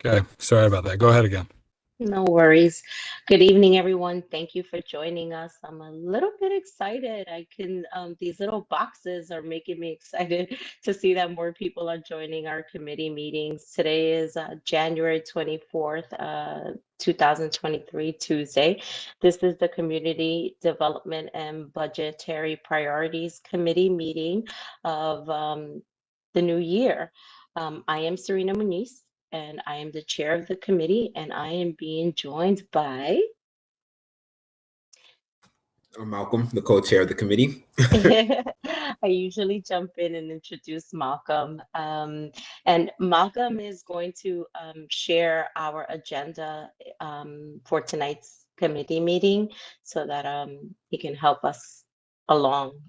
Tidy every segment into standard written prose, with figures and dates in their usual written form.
Okay, sorry about that. Go ahead again. No worries. Good evening, everyone. Thank you for joining us. I'm a little bit excited. These little boxes are making me excited to see that more people are joining our committee meetings. Today is January 24th, 2023, Tuesday. This is the Community Development and Budgetary Priorities Committee meeting of the new year. I am Serena Muniz, and I am the chair of the committee, and I am being joined by. I'm Malcolm, the co-chair of the committee. I usually jump in and introduce Malcolm. And Malcolm is going to share our agenda for tonight's committee meeting so that he can help us along.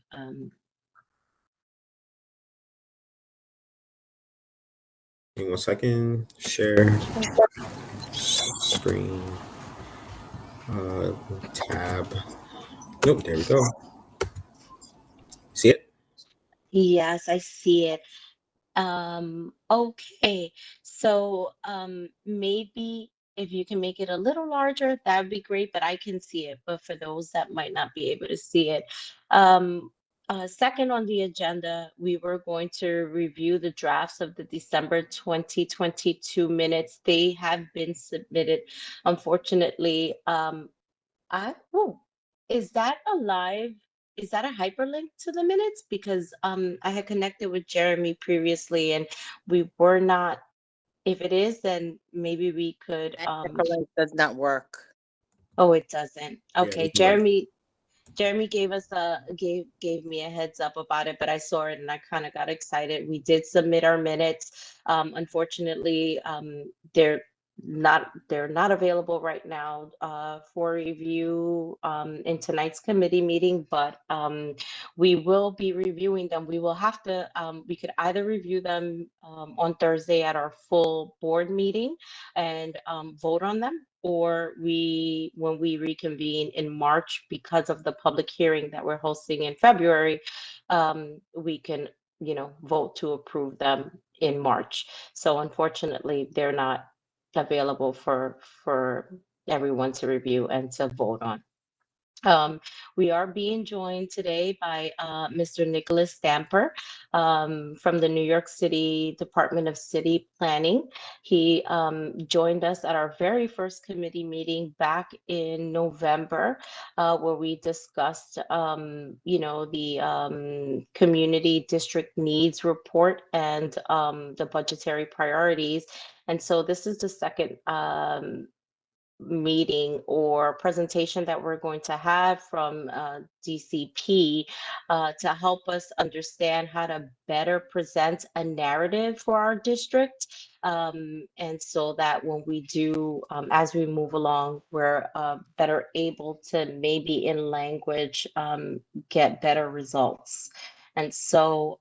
Give me 1 second. Share screen. Tab. Nope, there we go. See it? Yes, I see it. Okay, so maybe if you can make it a little larger, that would be great, but I can see it. But for those that might not be able to see it, second on the agenda, we were going to review the drafts of the December 2022 minutes. They have been submitted. Unfortunately, is that a live? Is that a hyperlink to the minutes? Because I had connected with Jeremy previously and we were not, if it is, then maybe we could That hyperlink does not work. oh, it doesn't. Yeah, Okay, it doesn't work. Jeremy gave us gave me a heads up about it, but I saw it and I kind of got excited. We did submit our minutes. Unfortunately, they're not available right now for review in tonight's committee meeting, but we will be reviewing them. We will have to we could either review them on Thursday at our full board meeting and vote on them, or when we reconvene in March, because of the public hearing that we're hosting in February, we can, vote to approve them in March. So unfortunately, they're not available for everyone to review and to vote on. We are being joined today by Mr. Nicholas Stamper from the New York City Department of City Planning. He joined us at our very first committee meeting back in November, where we discussed, the community district needs report and the budgetary priorities. And so this is the second meeting or presentation that we're going to have from DCP to help us understand how to better present a narrative for our district. And so that when we do, as we move along, we're better able to maybe in language get better results. And so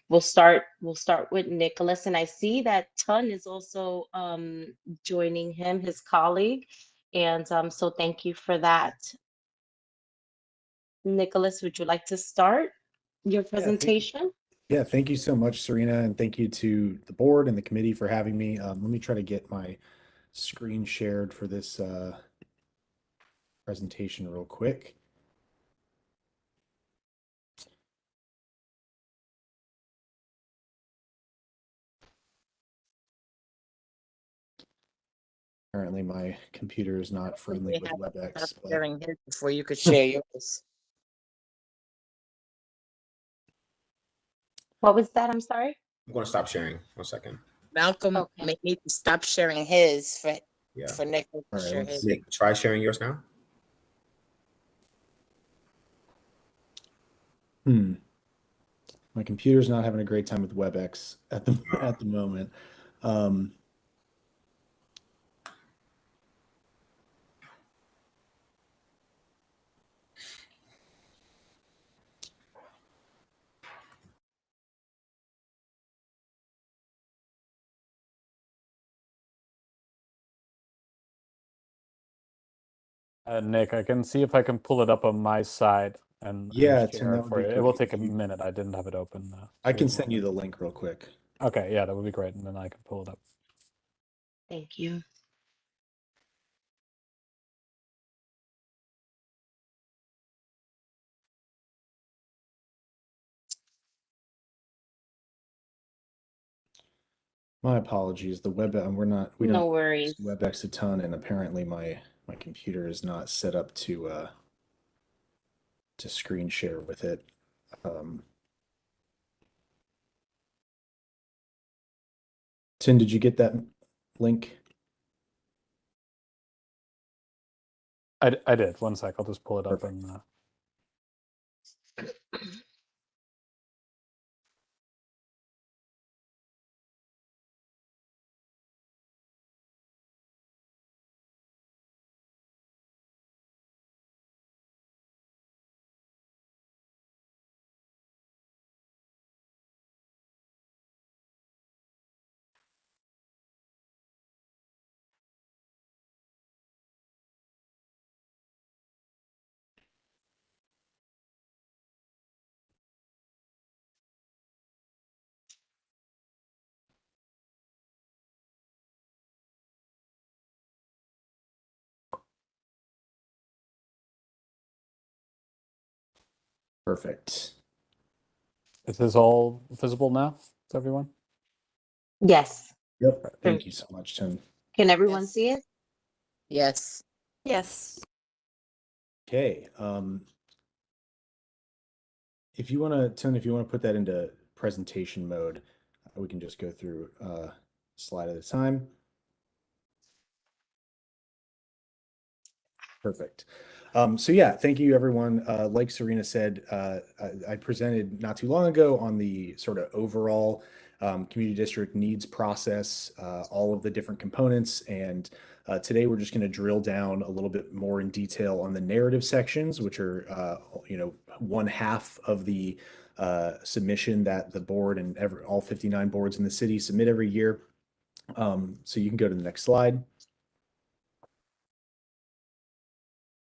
we'll start with Nicholas, and I see that Tun is also joining him, his colleague, and so thank you for that. Nicholas, would you like to start your presentation? Yeah, thank you so much, Serena, and thank you to the board and the committee for having me. Let me try to get my screen shared for this presentation real quick. Apparently my computer is not friendly with WebEx. Sharing his before you could share yours. What was that? I'm sorry. I'm going to stop sharing. 1 second. Malcolm Okay. may need to stop sharing his for Nick to All right, share let's his. Nick, try sharing yours now. My computer's not having a great time with WebEx at the moment. Nick, I can see if I can pull it up on my side and Yeah, share Tim, that it would for be you. It will great. take a minute. I didn't have it open. I can send you the link real quick. Okay, yeah, that would be great, and then I can pull it up. Thank you. My apologies. The web we No don't worries. use WebEx a ton, and apparently my computer is not set up to screen share with it. Tim, did you get that link? I did. One sec. I'll just pull it up Perfect. and. Perfect. Is this all visible now to everyone? Yes. Yep. Thank you so much, Tim. Can everyone Yes. see it? Yes. Yes. Okay. If you want to, Tim, if you want to put that into presentation mode, we can just go through slide at a time. Perfect. So yeah, thank you everyone. Like Serena said, I presented not too long ago on the sort of overall community district needs process, all of the different components. And today we're just going to drill down a little bit more in detail on the narrative sections, which are, one half of the submission that the board and all 59 boards in the city submit every year. So you can go to the next slide.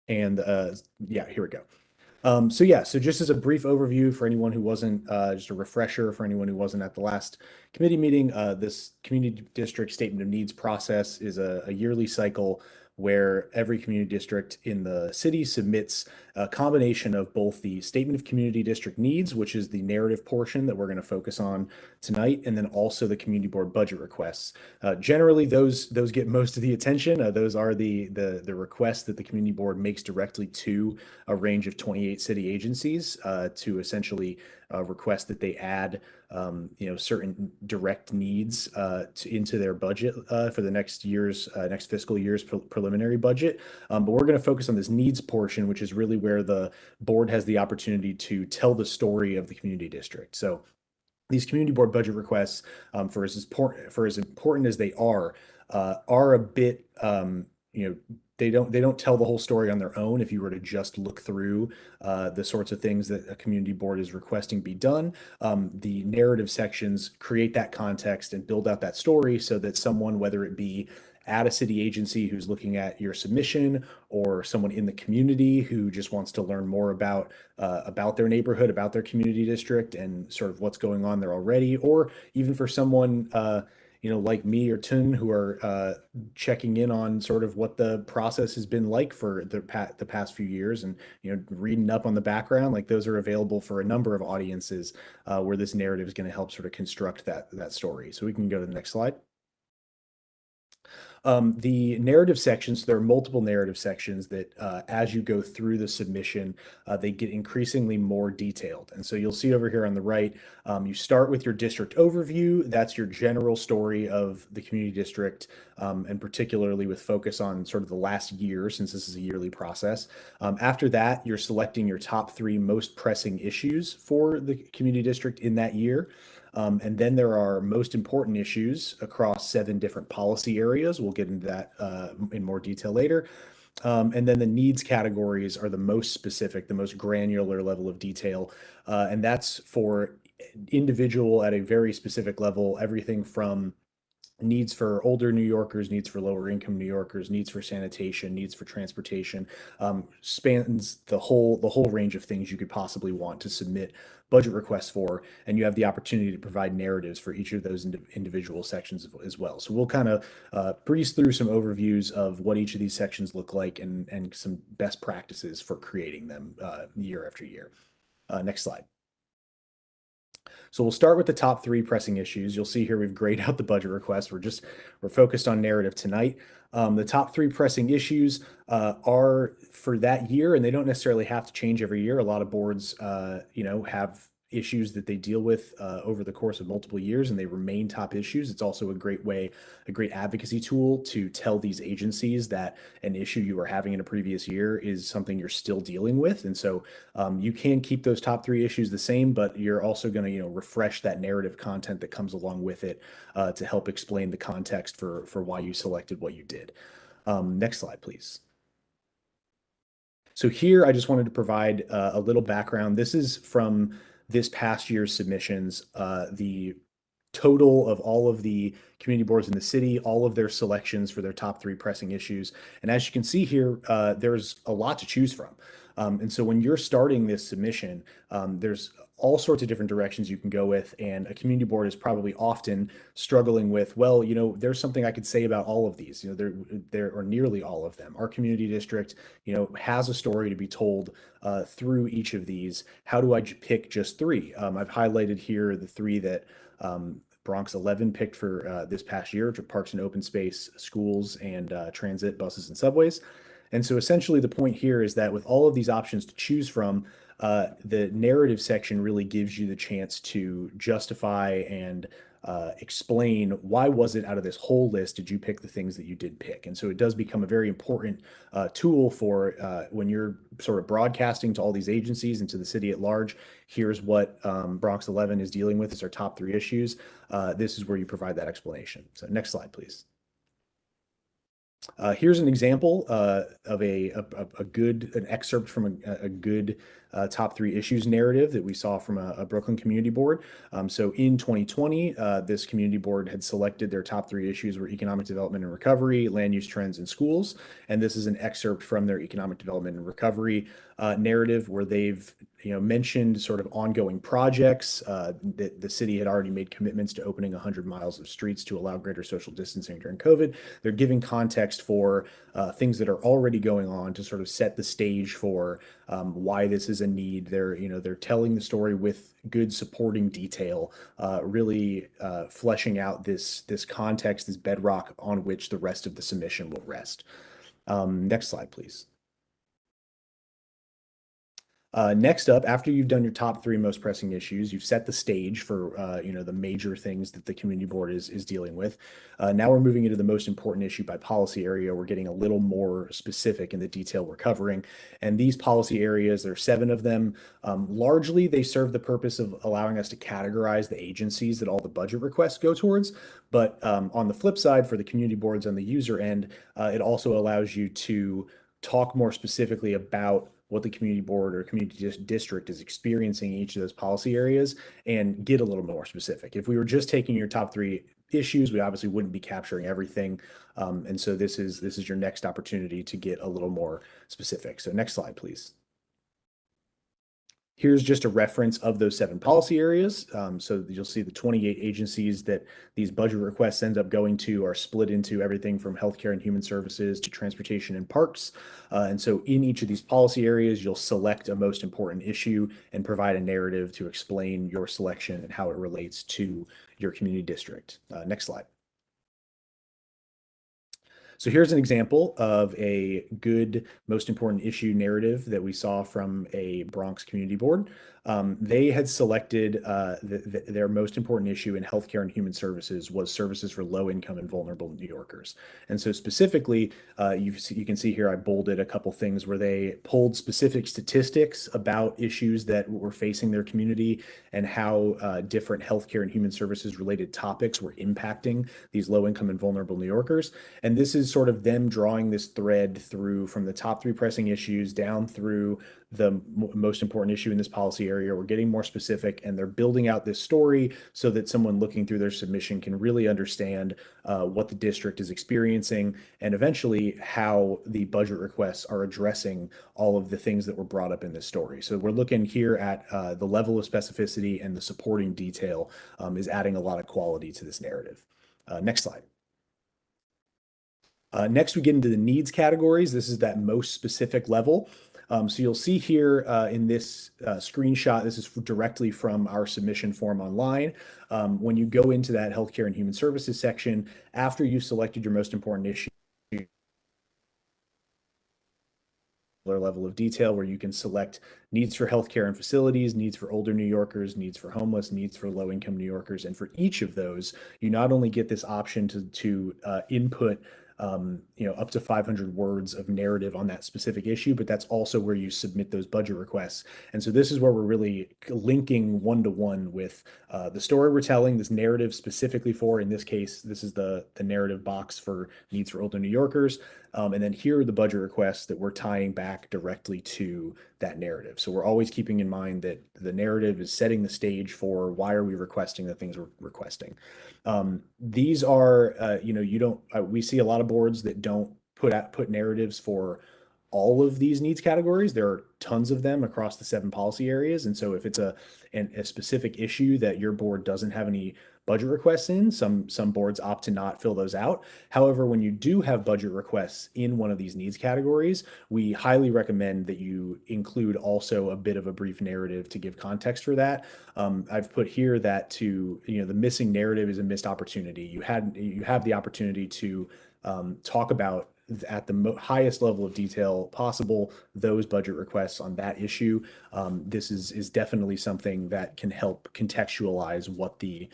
And yeah, here we go. So just as a brief overview for anyone who wasn't, just a refresher for anyone who wasn't at the last committee meeting, this community district statement of needs process is a yearly cycle where every community district in the city submits a combination of both the statement of community district needs, which is the narrative portion that we're going to focus on tonight, and then also the community board budget requests. Generally, those get most of the attention. Those are the requests that the community board makes directly to a range of 28 city agencies to essentially request that they add certain direct needs into their budget for the next fiscal year's preliminary budget. But we're going to focus on this needs portion, which is really where the board has the opportunity to tell the story of the community district. So these community board budget requests, for as important as they are a bit, they don't tell the whole story on their own. If you were to just look through the sorts of things that a community board is requesting be done, the narrative sections create that context and build out that story so that someone, whether it be at a city agency who's looking at your submission, or someone in the community who just wants to learn more about their neighborhood, about their community district, and sort of what's going on there already, or even for someone like me or Tun, who are checking in on sort of what the process has been like for the past few years, and reading up on the background. Like, those are available for a number of audiences where this narrative is going to help sort of construct that story. So we can go to the next slide. The narrative sections, there are multiple narrative sections that as you go through the submission, they get increasingly more detailed. And so you'll see over here on the right, you start with your district overview. That's your general story of the community district, and particularly with focus on sort of the last year, since this is a yearly process. After that, you're selecting your top 3 most pressing issues for the community district in that year. And then there are most important issues across 7 different policy areas. We'll get into that in more detail later. And then the needs categories are the most specific, the most granular level of detail. And that's for individual at a very specific level, everything from needs for older New Yorkers, needs for lower income New Yorkers, needs for sanitation, needs for transportation, spans the whole range of things you could possibly want to submit budget requests for, and you have the opportunity to provide narratives for each of those individual sections as well. So we'll kind of breeze through some overviews of what each of these sections look like and some best practices for creating them year after year. Next slide. So we'll start with the top 3 pressing issues. You'll see here we've grayed out the budget request. We're focused on narrative tonight. The top 3 pressing issues are for that year, and they don't necessarily have to change every year. A lot of boards, have issues that they deal with over the course of multiple years, and they remain top issues. It's also a great advocacy tool to tell these agencies that an issue you were having in a previous year is something you're still dealing with. And so you can keep those top 3 issues the same, but you're also going to, refresh that narrative content that comes along with it to help explain the context for why you selected what you did. Next slide, please. So here I just wanted to provide a little background. This is from this past year's submissions, the total of all of the community boards in the city, all of their selections for their top 3 pressing issues. And as you can see here, there's a lot to choose from. And so when you're starting this submission, there's all sorts of different directions you can go with. And a community board is probably often struggling with, well, there's something I could say about all of these, there or nearly all of them. Our community district, has a story to be told through each of these. How do I pick just 3? I've highlighted here the 3 that Bronx 11 picked for this past year, which are parks and open space, schools, and transit, buses, and subways. And so essentially the point here is that with all of these options to choose from, the narrative section really gives you the chance to justify and explain why was it out of this whole list did you pick the things that you did pick. And so it does become a very important tool for when you're sort of broadcasting to all these agencies and to the city at large. Here's what Bronx 11 is dealing with as our top 3 issues. This is where you provide that explanation. So next slide, please. Here's an example of an excerpt from a good top 3 issues narrative that we saw from a Brooklyn community board. So in 2020, this community board had selected their top 3 issues were economic development and recovery, land use trends, and schools. And this is an excerpt from their economic development and recovery narrative where they've mentioned sort of ongoing projects that the city had already made commitments to opening 100 miles of streets to allow greater social distancing during COVID. They're giving context for things that are already going on to sort of set the stage for why this is a need. They're telling the story with good supporting detail, really fleshing out this context, this bedrock on which the rest of the submission will rest. Next slide, please. Next up, after you've done your top 3 most pressing issues, you've set the stage for the major things that the community board is dealing with. Now we're moving into the most important issue by policy area. We're getting a little more specific in the detail we're covering. And these policy areas, there are 7 of them. Largely, they serve the purpose of allowing us to categorize the agencies that all the budget requests go towards. But on the flip side, for the community boards on the user end, it also allows you to talk more specifically about what the community board or community district is experiencing in each of those policy areas and get a little more specific. If we were just taking your top 3 issues, we obviously wouldn't be capturing everything. And so this is your next opportunity to get a little more specific. So next slide, please. Here's just a reference of those 7 policy areas. So you'll see the 28 agencies that these budget requests end up going to are split into everything from healthcare and human services to transportation and parks. And so in each of these policy areas, you'll select a most important issue and provide a narrative to explain your selection and how it relates to your community district. Next slide. So here's an example of a good, most important issue narrative that we saw from a Bronx community board. They had selected their most important issue in healthcare and human services was services for low income and vulnerable New Yorkers. And so specifically, you can see here, I bolded a couple things where they pulled specific statistics about issues that were facing their community and how different healthcare and human services related topics were impacting these low income and vulnerable New Yorkers. And this is sort of them drawing this thread through from the top 3 pressing issues down through the most important issue in this policy area. We're getting more specific, and they're building out this story so that someone looking through their submission can really understand what the district is experiencing, and eventually how the budget requests are addressing all of the things that were brought up in this story. So we're looking here at the level of specificity, and the supporting detail is adding a lot of quality to this narrative. Next slide. Next, we get into the needs categories. This is that most specific level. So you'll see here in this screenshot, this is directly from our submission form online. When you go into that healthcare and human services section, after you've selected your most important issue, level of detail where you can select needs for healthcare and facilities, needs for older New Yorkers, needs for homeless, needs for low-income New Yorkers. And for each of those, you not only get this option to input up to 500 words of narrative on that specific issue, but that's also where you submit those budget requests. And so this is where we're really linking one-to-one with the story we're telling, this narrative specifically for, in this case, this is the narrative box for needs for older New Yorkers. And then here are the budget requests that we're tying back directly to that narrative. So we're always keeping in mind that the narrative is setting the stage for why are we requesting the things we're requesting. These are, we see a lot of boards that don't put narratives for all of these needs categories. There are tons of them across the 7 policy areas. And so if it's a specific issue that your board doesn't have any budget requests in, some boards opt to not fill those out. However, when you do have budget requests in one of these needs categories, we highly recommend that you include also a bit of a brief narrative to give context for that. I've put here that the missing narrative is a missed opportunity. You have the opportunity to talk about at the highest level of detail possible those budget requests on that issue. This is definitely something that can help contextualize what the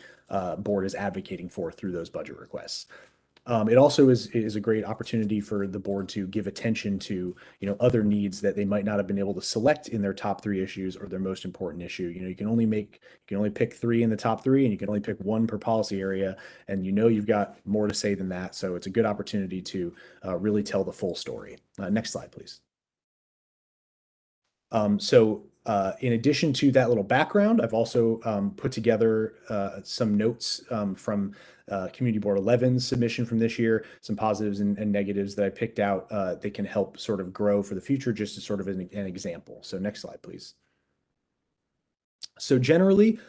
board is advocating for through those budget requests. It also is a great opportunity for the board to give attention to other needs that they might not have been able to select in their top 3 issues or their most important issue. You can only pick 3 in the top 3, and you can only pick 1 per policy area, and you've got more to say than that. So it's a good opportunity to really tell the full story. Next slide, please. In addition to that little background, I've also put together some notes from Community Board 11's submission from this year, some positives and negatives that I picked out that can help sort of grow for the future, just as sort of an example. So next slide, please. So generally,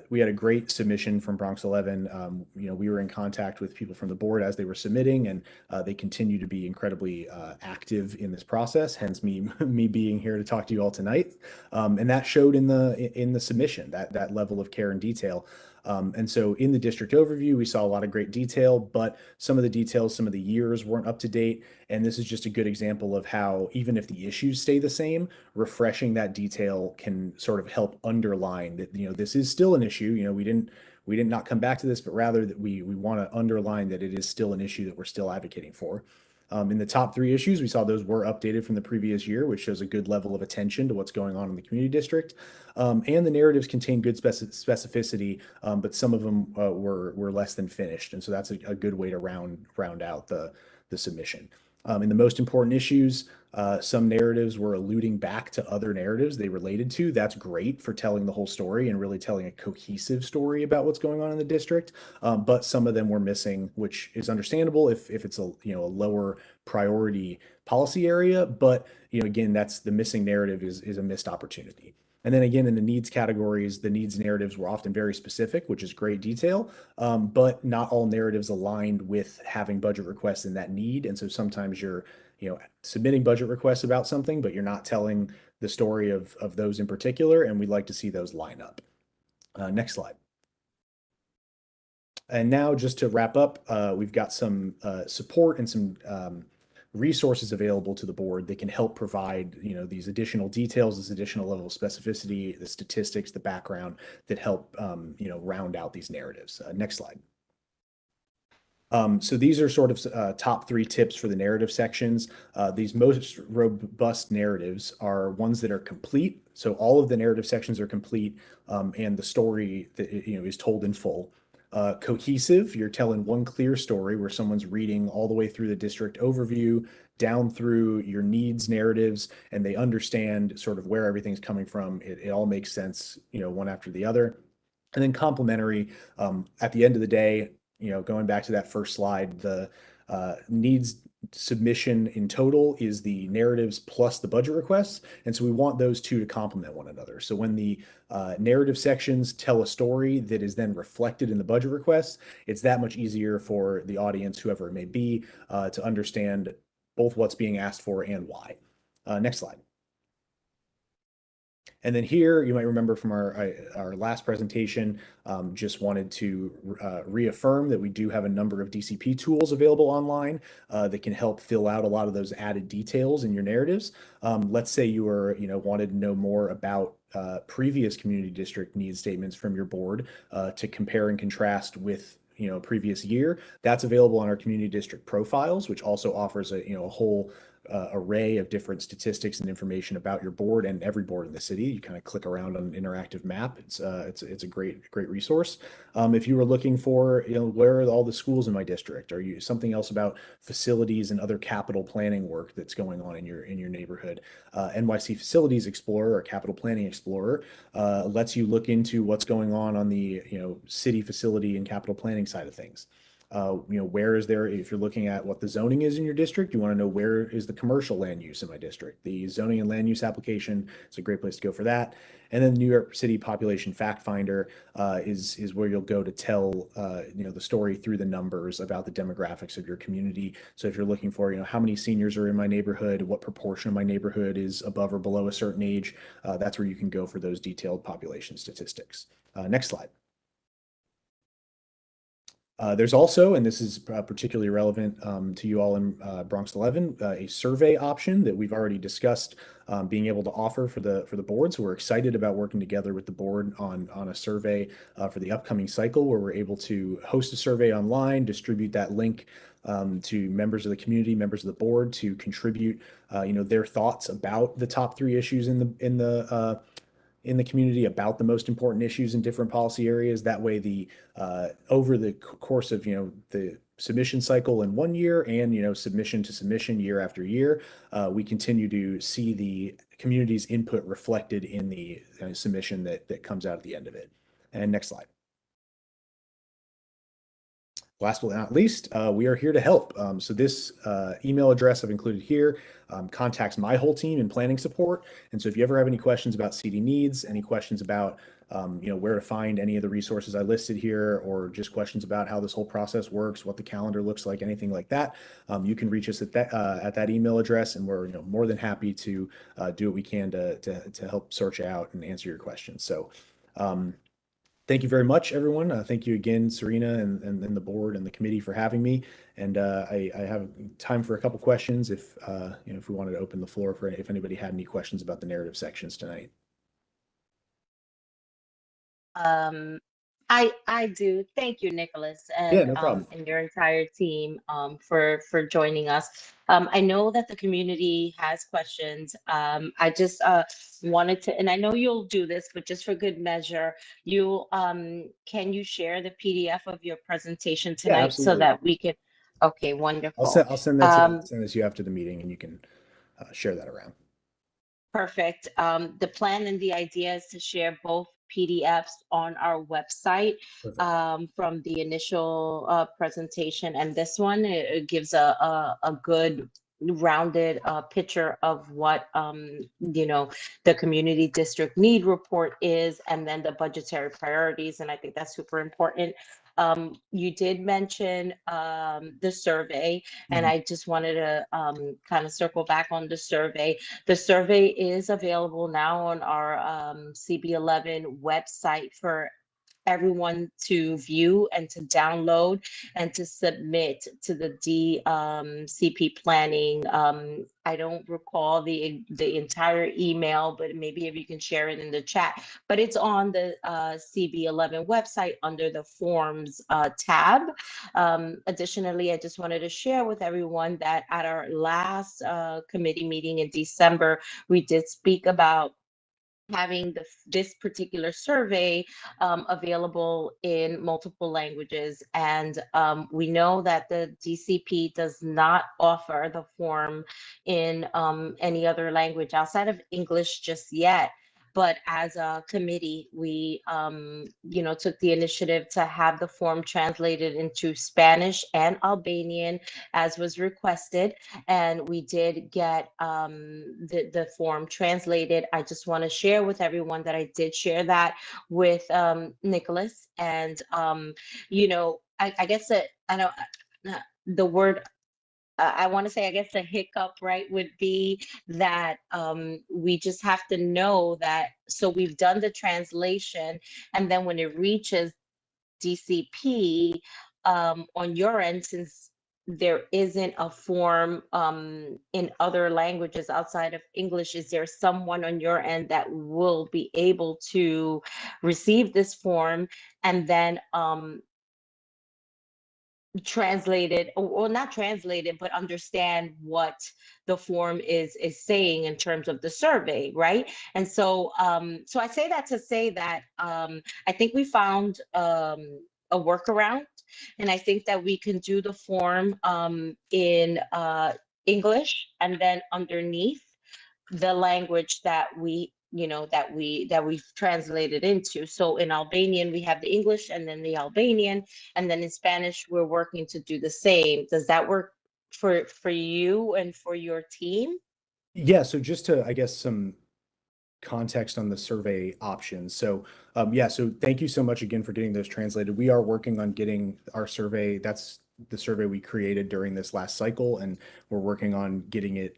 we had a great submission from Bronx 11. We were in contact with people from the board as they were submitting, and they continue to be incredibly active in this process. Hence me being here to talk to you all tonight. And that showed in the submission, that level of care and detail. And so in the district overview, we saw a lot of great detail, but some of the details, some of the years weren't up to date. And this is just a good example of how, even if the issues stay the same, refreshing that detail can sort of help underline that, this is still an issue. We didn't not come back to this, but rather that we want to underline that it is still an issue that we're still advocating for. In the top 3 issues, we saw those were updated from the previous year, which shows a good level of attention to what's going on in the community district. And the narratives contain good specificity, but some of them were less than finished. And so that's a good way to round out the submission. In the most important issues, some narratives were alluding back to other narratives they related to. That's great for telling the whole story and really telling a cohesive story about what's going on in the district. But some of them were missing, which is understandable if it's a lower priority policy area. But again, that's the missing narrative is a missed opportunity. And then again, in the needs categories, the needs narratives were often very specific, which is great detail, but not all narratives aligned with having budget requests in that need. And so sometimes you're submitting budget requests about something, but you're not telling the story of those in particular, and we'd like to see those line up. Next slide. And now just to wrap up, we've got some support and some resources available to the board that can help provide these additional details, this additional level of specificity, the statistics, the background that help round out these narratives. Next slide. So these are sort of top 3 tips for the narrative sections. These most robust narratives are ones that are complete. So all of the narrative sections are complete, and the story that is told in full. Cohesive, you're telling one clear story where someone's reading all the way through the district overview down through your needs narratives, and they understand sort of where everything's coming from. It all makes sense, one after the other. And then complementary, at the end of the day, going back to that first slide, the needs submission in total is the narratives plus the budget requests. And so we want those two to complement one another. So when the narrative sections tell a story that is then reflected in the budget requests, it's that much easier for the audience, whoever it may be, to understand both what's being asked for and why. Next slide. And then here, you might remember from our last presentation, just wanted to reaffirm that we do have a number of DCP tools available online that can help fill out a lot of those added details in your narratives. Let's say you were, wanted to know more about previous community district needs statements from your board to compare and contrast with previous year. That's available on our community district profiles, which also offers a whole array of different statistics and information about your board and every board in the city. You kind of click around on an interactive map. It's a great resource. If you were looking for, where are all the schools in my district? Are you something else about facilities and other capital planning work that's going on in your neighborhood? NYC Facilities Explorer or Capital Planning Explorer lets you look into what's going on the city facility and capital planning side of things. Where is there, if you're looking at what the zoning is in your district, you want to know where is the commercial land use in my district. The zoning and land use application is a great place to go for that. And then New York City Population Fact Finder is where you'll go to tell the story through the numbers about the demographics of your community. So if you're looking for how many seniors are in my neighborhood, what proportion of my neighborhood is above or below a certain age, that's where you can go for those detailed population statistics. Next slide. There's also, and this is particularly relevant to you all in Bronx 11, a survey option that we've already discussed being able to offer for the board. So we're excited about working together with the board on a survey for the upcoming cycle, where we're able to host a survey online, distribute that link to members of the community, members of the board, to contribute their thoughts about the top 3 issues in the community, about the most important issues in different policy areas. That way, over the course of the submission cycle in 1 year and submission to submission year after year, we continue to see the community's input reflected in the submission that comes out at the end of it. And next slide. Last but not least, we are here to help. So this email address I've included here contacts my whole team in planning support. And so if you ever have any questions about CD needs, any questions about where to find any of the resources I listed here, or just questions about how this whole process works, what the calendar looks like, anything like that, you can reach us at that email address, and we're more than happy to do what we can to help sort you out and answer your questions. So thank you very much, everyone. Thank you again, Serena and the board and the committee for having me. And I have time for a couple questions if we wanted to open the floor for if anybody had any questions about the narrative sections tonight. I do. Thank you, Nicholas, and Yeah, no problem. and your entire team for joining us. I know that the community has questions. I just wanted to, and I know you'll do this, but just for good measure, can you share the PDF of your presentation tonight so that we can? Okay, wonderful. I'll send that to you after the meeting, and you can share that around. Perfect. The plan and the idea is to share both PDFs on our website from the initial presentation, and this one, it gives a good rounded picture of what the community district need report is, and then the budgetary priorities, and I think that's super important. You did mention the survey, and I just wanted to kind of circle back on the survey. The survey is available now on our CB11 website for everyone to view and to download and to submit to the DCP planning. I don't recall the entire email, but maybe if you can share it in the chat. But it's on the CB11 website under the forms tab. Additionally, I just wanted to share with everyone that at our last committee meeting in December, we did speak about having this particular survey available in multiple languages. And we know that the DCP does not offer the form in any other language outside of English just yet. But as a committee, we, took the initiative to have the form translated into Spanish and Albanian, as was requested. And we did get the form translated. I just want to share with everyone that I did share that with Nicholas. And, I guess that I know the word I want to say, I guess the hiccup, right, would be that we just have to know that. So we've done the translation, and then when it reaches DCP on your end, since there isn't a form in other languages outside of English, is there someone on your end that will be able to receive this form and then translated, or not translated, but understand what the form is saying in terms of the survey, right? And so so I say that to say that I think we found a workaround, and I think that we can do the form in English, and then underneath the language that we've translated into. So in Albanian we have the English, and then the Albanian, and then in Spanish we're working to do the same. Does that work for you and for your team? Yeah, so just to, I guess, some context on the survey options. So so thank you so much again for getting those translated. We are working on getting our survey. That's the survey we created during this last cycle, and we're working on getting it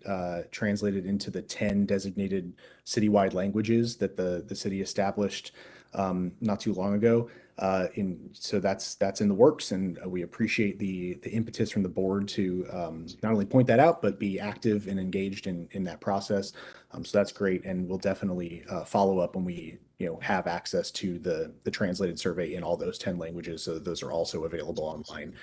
translated into the 10 designated citywide languages that the city established not too long ago. So that's in the works, and we appreciate the impetus from the board to not only point that out, but be active and engaged in that process. So that's great, and we'll definitely follow up when we have access to the translated survey in all those 10 languages. So those are also available online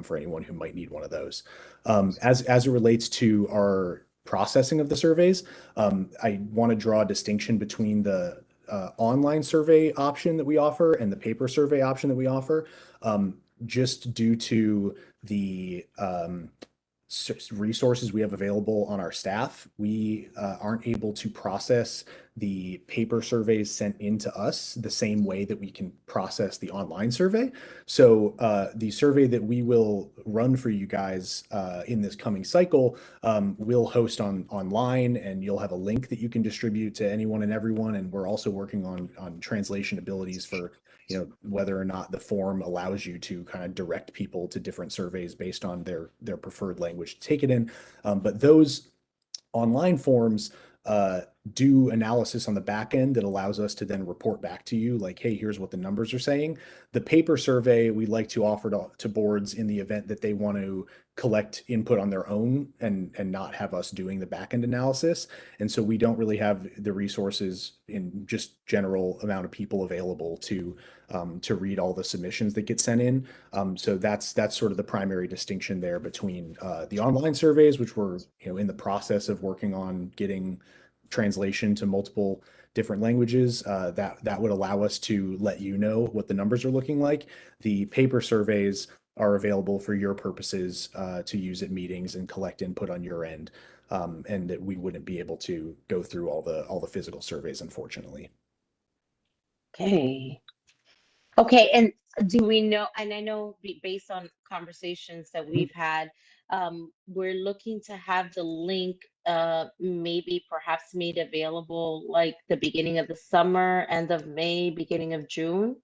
for anyone who might need one of those. As it relates to our processing of the surveys, I want to draw a distinction between the online survey option that we offer and the paper survey option that we offer, just due to the resources we have available on our staff. We aren't able to process the paper surveys sent into us the same way that we can process the online survey. So the survey that we will run for you guys in this coming cycle, we'll host online, and you'll have a link that you can distribute to anyone and everyone. And we're also working on translation abilities for whether or not the form allows you to kind of direct people to different surveys based on their preferred language to take it in. But those online forms do analysis on the back end that allows us to then report back to you like, hey, here's what the numbers are saying. The paper survey we like to offer to boards in the event that they want to collect input on their own and not have us doing the back end analysis. And so we don't really have the resources in just general amount of people available to read all the submissions that get sent in. So that's sort of the primary distinction there between the online surveys, which we're in the process of working on getting translation to multiple different languages. That would allow us to let you know what the numbers are looking like. The paper surveys are available for your purposes to use at meetings and collect input on your end, and that we wouldn't be able to go through all the physical surveys, unfortunately. Okay, and do we know, and I know based on conversations that we've had, we're looking to have the link maybe perhaps made available like the beginning of the summer, end of May, beginning of June?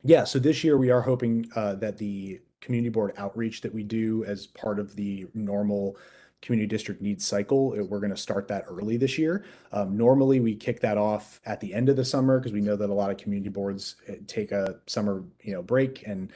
Yeah, so this year we are hoping that the community board outreach that we do as part of the normal community district needs cycle, we're going to start that early this year. Normally we kick that off at the end of the summer because we know that a lot of community boards take a summer break, and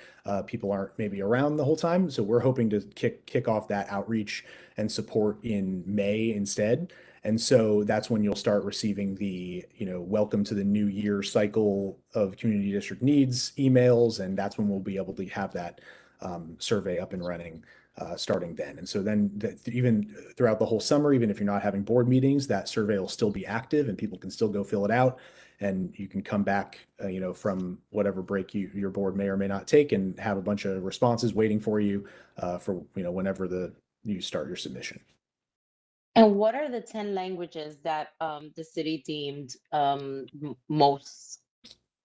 people aren't maybe around the whole time. So we're hoping to kick off that outreach and support in May instead. And so that's when you'll start receiving the, welcome to the new year cycle of community district needs emails. And that's when we'll be able to have that survey up and running. starting then. And so then even throughout the whole summer, even if you're not having board meetings, that survey will still be active and people can still go fill it out. And you can come back, from whatever break your board may or may not take and have a bunch of responses waiting for you for, whenever you start your submission. And what are the 10 languages that the city deemed most?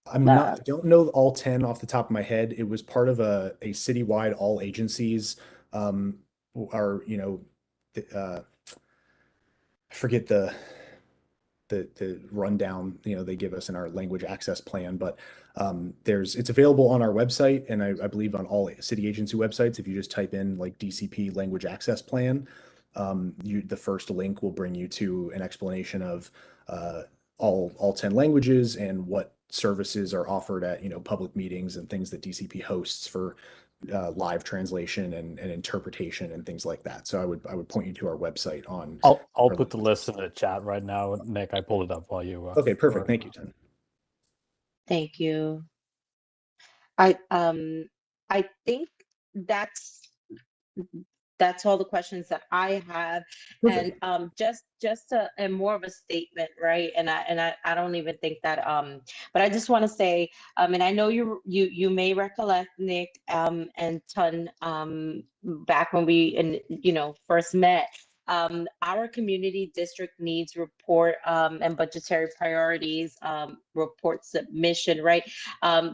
I don't know all 10 off the top of my head. It was part of a citywide all agencies I forget the rundown they give us in our language access plan, but it's available on our website, and I believe on all city agency websites. If you just type in like DCP language access plan, the first link will bring you to an explanation of all 10 languages and what services are offered at public meetings and things that DCP hosts for live translation and interpretation and things like that. So I would point you to our website on. I'll put the list in the chat right now, Nick. I pulled it up while you. Okay, perfect. Thank you, Tim. Thank you. I think that's all the questions that I have. Perfect. And and more of a statement, right? And I don't even think that but I just want to say, and I know you may recollect, Nick, and Ton, back when we first met. Our community district needs report and budgetary priorities report submission, right?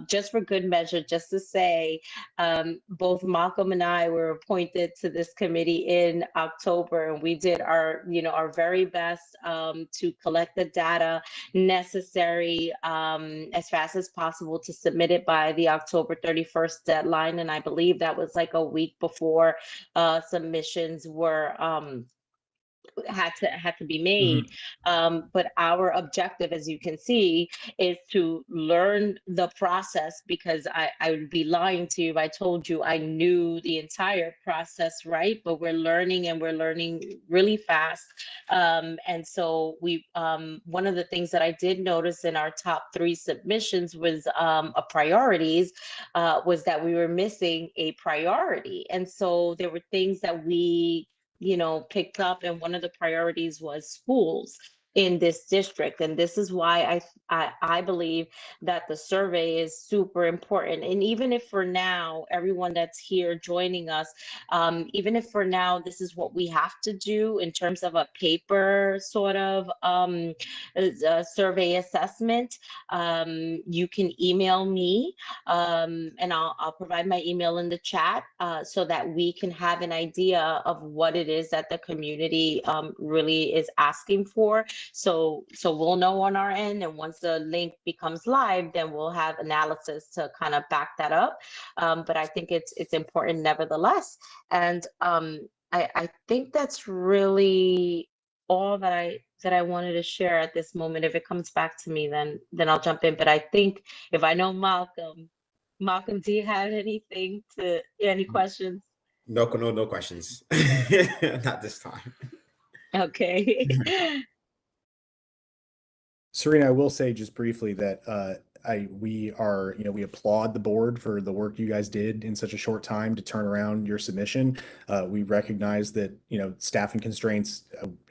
Just for good measure, just to say, both Malcolm and I were appointed to this committee in October, and we did our very best to collect the data necessary as fast as possible to submit it by the October 31st deadline. And I believe that was like a week before submissions were had to be made. But our objective, as you can see, is to learn the process, because I would be lying to you if I told you I knew the entire process, right? But we're learning, and we're learning really fast. And so one of the things that I did notice in our top 3 submissions was priorities, was that we were missing a priority. And so there were things that we picked up, and one of the priorities was schools in this district. And this is why I believe that the survey is super important. And even if for now, everyone that's here joining us, even if for now this is what we have to do in terms of a paper sort of survey assessment, you can email me, and I'll provide my email in the chat so that we can have an idea of what it is that the community really is asking for. So we'll know on our end, and once the link becomes live, then we'll have analysis to kind of back that up. But I think it's important nevertheless. And I think that's really all that I wanted to share at this moment. If it comes back to me, then I'll jump in. But I think if I know Malcolm, do you have any questions? No questions. Not this time. Okay. Serena, I will say just briefly that we applaud the board for the work you guys did in such a short time to turn around your submission. We recognize that staffing constraints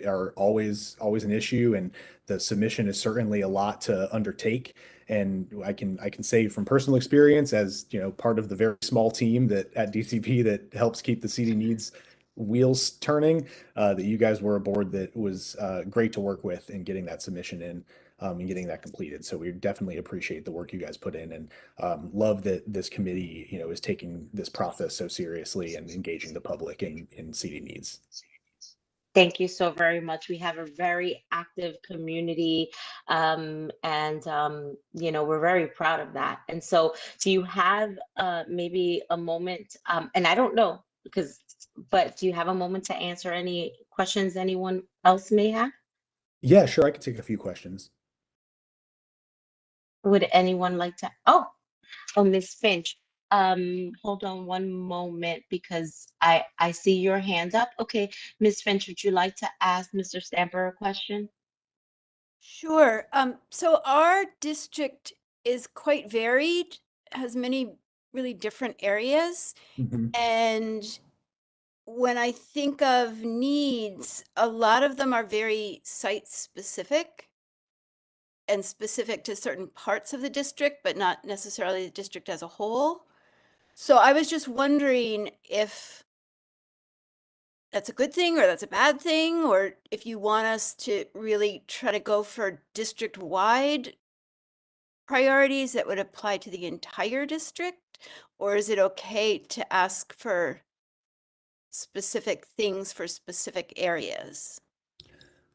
are always an issue, and the submission is certainly a lot to undertake. And I can say from personal experience, as part of the very small team that at DCP that helps keep the CD needs wheels turning, that you guys were a board that was great to work with in getting that submission in and getting that completed. So we definitely appreciate the work you guys put in, and love that this committee is taking this process so seriously and engaging the public in CD needs. Thank you so very much. We have a very active community, and we're very proud of that. And so, do you have maybe a moment? And I don't know but do you have a moment to answer any questions anyone else may have? Yeah, sure. I could take a few questions. Would anyone like to? Oh, Ms. Finch. Hold on one moment, because I see your hand up. Okay, Ms. Finch, would you like to ask Mr. Stamper a question? Sure. So our district is quite varied, has many really different areas, and when I think of needs, a lot of them are very site specific and specific to certain parts of the district, but not necessarily the district as a whole. So I was just wondering if that's a good thing or that's a bad thing, or if you want us to really try to go for district-wide priorities that would apply to the entire district, or is it okay to ask for specific things for specific areas?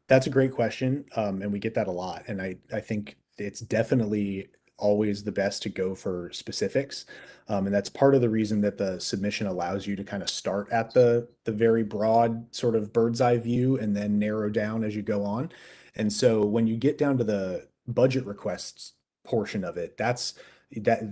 That's a great question, and we get that a lot. And I think it's definitely always the best to go for specifics, and that's part of the reason that the submission allows you to kind of start at the very broad sort of bird's eye view and then narrow down as you go on. And so when you get down to the budget requests portion of it, that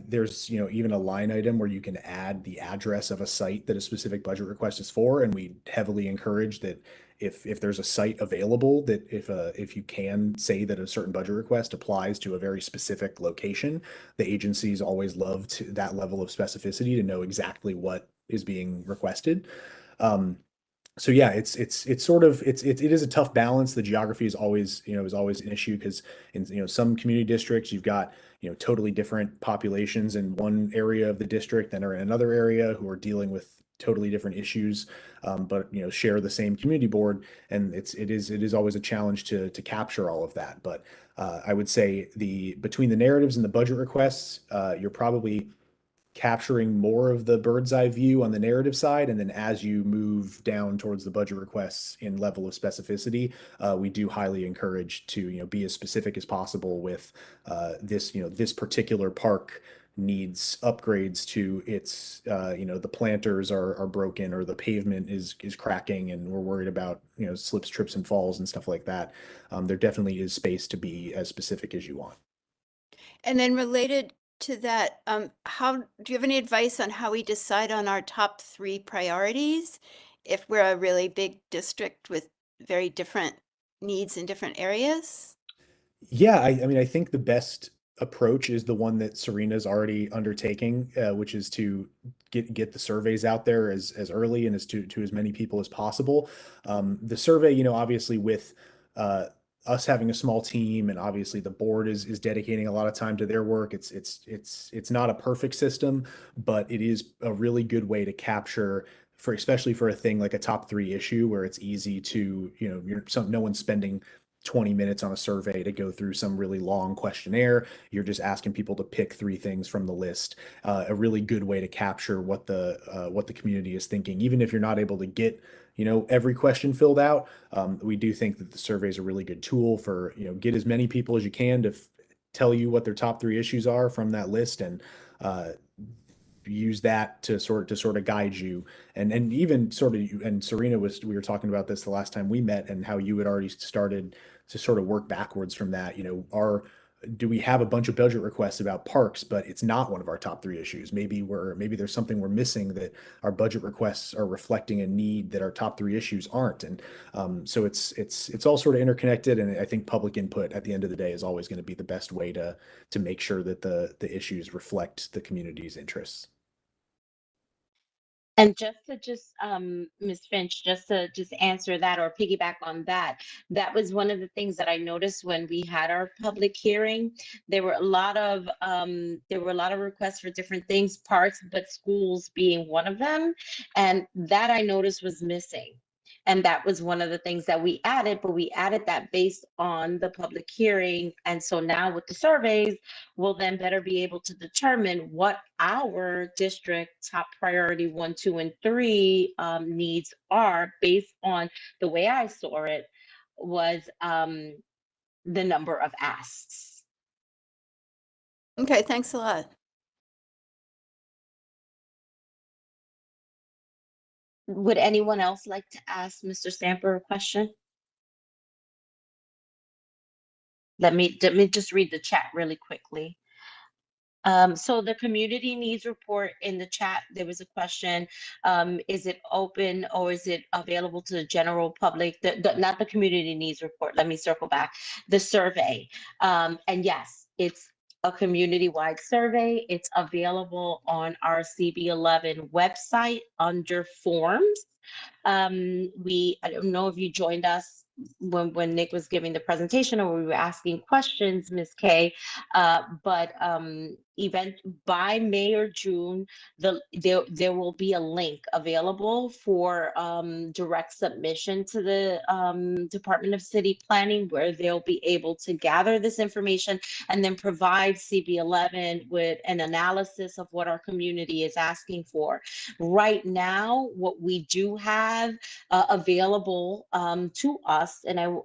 there's even a line item where you can add the address of a site that a specific budget request is for, and we heavily encourage that if there's a site available, that if you can say that a certain budget request applies to a very specific location, the agencies always love that level of specificity to know exactly what is being requested. So yeah, it is a tough balance. The geography is always an issue, because in some community districts you've got totally different populations in one area of the district than are in another area, who are dealing with totally different issues, but share the same community board, and it is always a challenge to capture all of that. But I would say between the narratives and the budget requests, you're probably capturing more of the bird's eye view on the narrative side, and then as you move down towards the budget requests in level of specificity, we do highly encourage to be as specific as possible with this particular park needs upgrades to its the planters are broken, or the pavement is cracking, and we're worried about slips, trips, and falls and stuff like that. There definitely is space to be as specific as you want. And then related to that, how do you have any advice on how we decide on our top 3 priorities if we're a really big district with very different needs in different areas? Yeah, I mean, I think the best approach is the one that Serena's already undertaking, which is to get the surveys out there as early and to as many people as possible. The survey, obviously with us having a small team, and obviously the board is dedicating a lot of time to their work. It's not a perfect system, but it is a really good way to capture, especially for a thing like a top 3 issue, where it's easy to no one's spending 20 minutes on a survey to go through some really long questionnaire. You're just asking people to pick 3 things from the list. A really good way to capture what the community is thinking, even if you're not able to get every question filled out. We do think that the survey is a really good tool for get as many people as you can to tell you what their top 3 issues are from that list, and use that to sort of guide you, and even sort of and Serena we were talking about this the last time we met, and how you had already started to sort of work backwards from that. Do we have a bunch of budget requests about parks, but it's not one of our top 3 issues? Maybe there's something we're missing, that our budget requests are reflecting a need that our top 3 issues aren't. And so it's all sort of interconnected. And I think public input at the end of the day is always going to be the best way to make sure that the issues reflect the community's interests. And Ms. Finch, just to answer that or piggyback on that, that was one of the things that I noticed when we had our public hearing. There were a lot of requests for different things, parks, but schools being one of them, and that I noticed was missing. And that was one of the things that we added, but we added that based on the public hearing. And so now with the surveys, we'll then better be able to determine what our district top priority 1, 2, and 3 needs are, based on the way I saw it was the number of asks. Okay, thanks a lot. Would anyone else like to ask Mr. Stamper a question? Let me just read the chat really quickly. So the community needs report, in the chat, there was a question, is it open or is it available to the general public? Not the community needs report, let me circle back, the survey. And yes, it's a community-wide survey. It's available on our CB11 website under forms. I don't know if you joined us when Nick was giving the presentation or we were asking questions, Ms. Kay, but event by May or June, there will be a link available for direct submission to the Department of City Planning, where they'll be able to gather this information and then provide CB11 with an analysis of what our community is asking for. Right now, what we do have available to us, and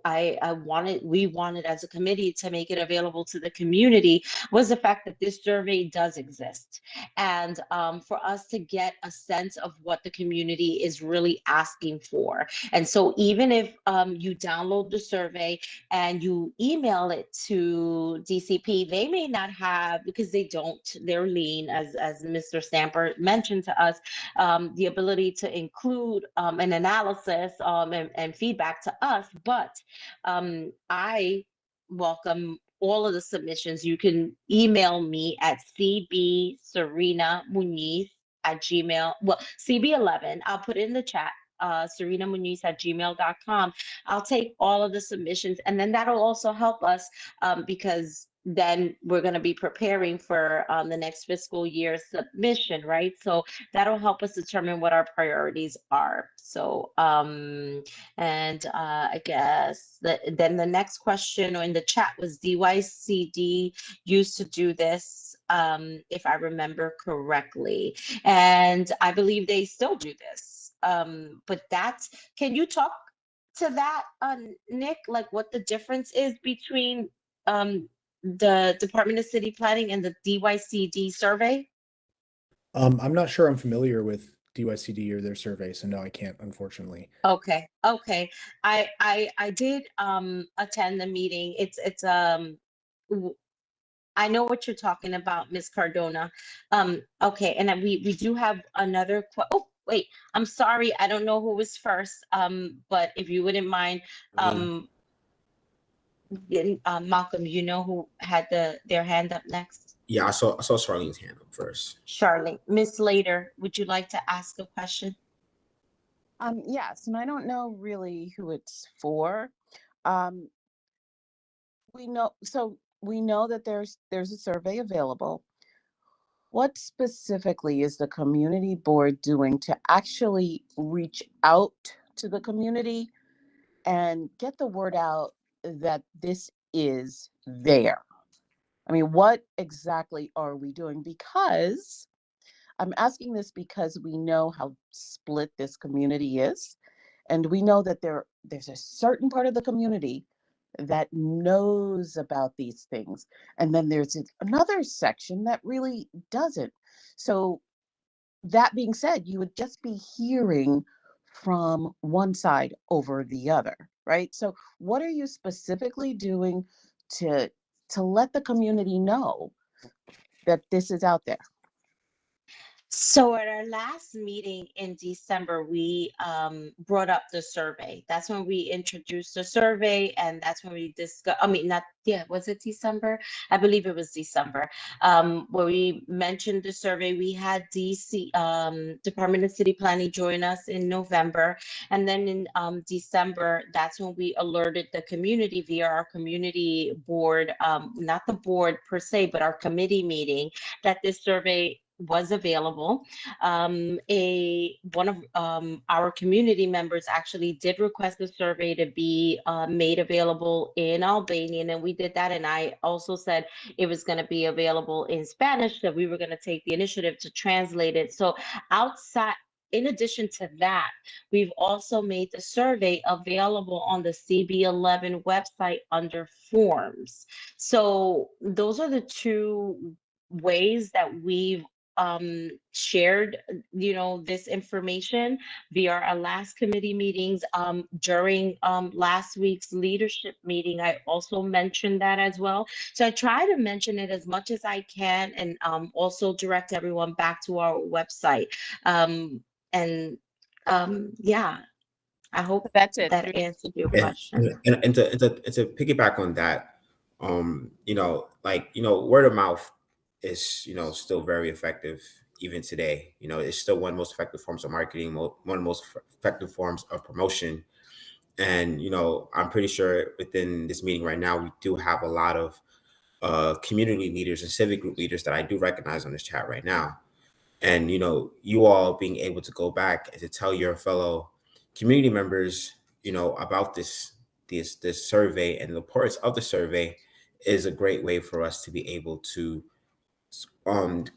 we wanted as a committee to make it available to the community, was the fact that this survey does exist. And for us to get a sense of what the community is really asking for. And so even if you download the survey and you email it to DCP, they may not have, because they're lean, as Mr. Stamper mentioned to us, the ability to include an analysis and feedback to us, but I welcome all of the submissions. You can email me at cbserenamuniz@gmail. Well, CB11, I'll put it in the chat. serenamuniz@gmail.com. I'll take all of the submissions, and then that'll also help us because then we're going to be preparing for the next fiscal year submission, right? So that'll help us determine what our priorities are. So, I guess then the next question in the chat was DYCD used to do this, if I remember correctly. And I believe they still do this. But can you talk to that, Nick, like what the difference is between the Department of City Planning and the DYCD survey? I'm not sure I'm familiar with DYCD or their survey, so no, I can't, unfortunately. Okay. I did attend the meeting. I know what you're talking about, Ms. Cardona. Okay, and we do have another oh wait, I'm sorry, I don't know who was first. But if you wouldn't mind, Malcolm, you know who had their hand up next? Yeah, I saw Charlene's hand up first. Charlene. Miss Lader, would you like to ask a question? Yes, and I don't know really who it's for. We know that there's a survey available. What specifically is the community board doing to actually reach out to the community and get the word out that this is there? I mean, what exactly are we doing? Because I'm asking this because we know how split this community is. And we know that there's a certain part of the community that knows about these things. And then there's another section that really doesn't. So that being said, you would just be hearing from one side over the other, right? So what are you specifically doing to let the community know that this is out there? So at our last meeting in December, we brought up the survey. That's when we introduced the survey, and that's when we discussed, was it December? I believe it was December, where we mentioned the survey. We had DC, Department of City Planning join us in November. And then in December, that's when we alerted the community via our community board, not the board per se, but our committee meeting, that this survey was available. One of our community members actually did request the survey to be made available in Albanian, and we did that. And I also said it was going to be available in Spanish, that we were going to take the initiative to translate it. So in addition to that, we've also made the survey available on the CB11 website under forms. So those are the two ways that we've shared, this information via our last committee meetings. During last week's leadership meeting, I also mentioned that as well. So I try to mention it as much as I can, and also direct everyone back to our website. Yeah, I hope That's it. that answered your question. And to piggyback on that, Word of mouth is, still very effective even today. It's still one of the most effective forms of marketing, one of the most effective forms of promotion. And, I'm pretty sure within this meeting right now, we do have a lot of community leaders and civic group leaders that I do recognize on this chat right now. And, you all being able to go back and to tell your fellow community members, about this survey and the importance of the survey is a great way for us to be able to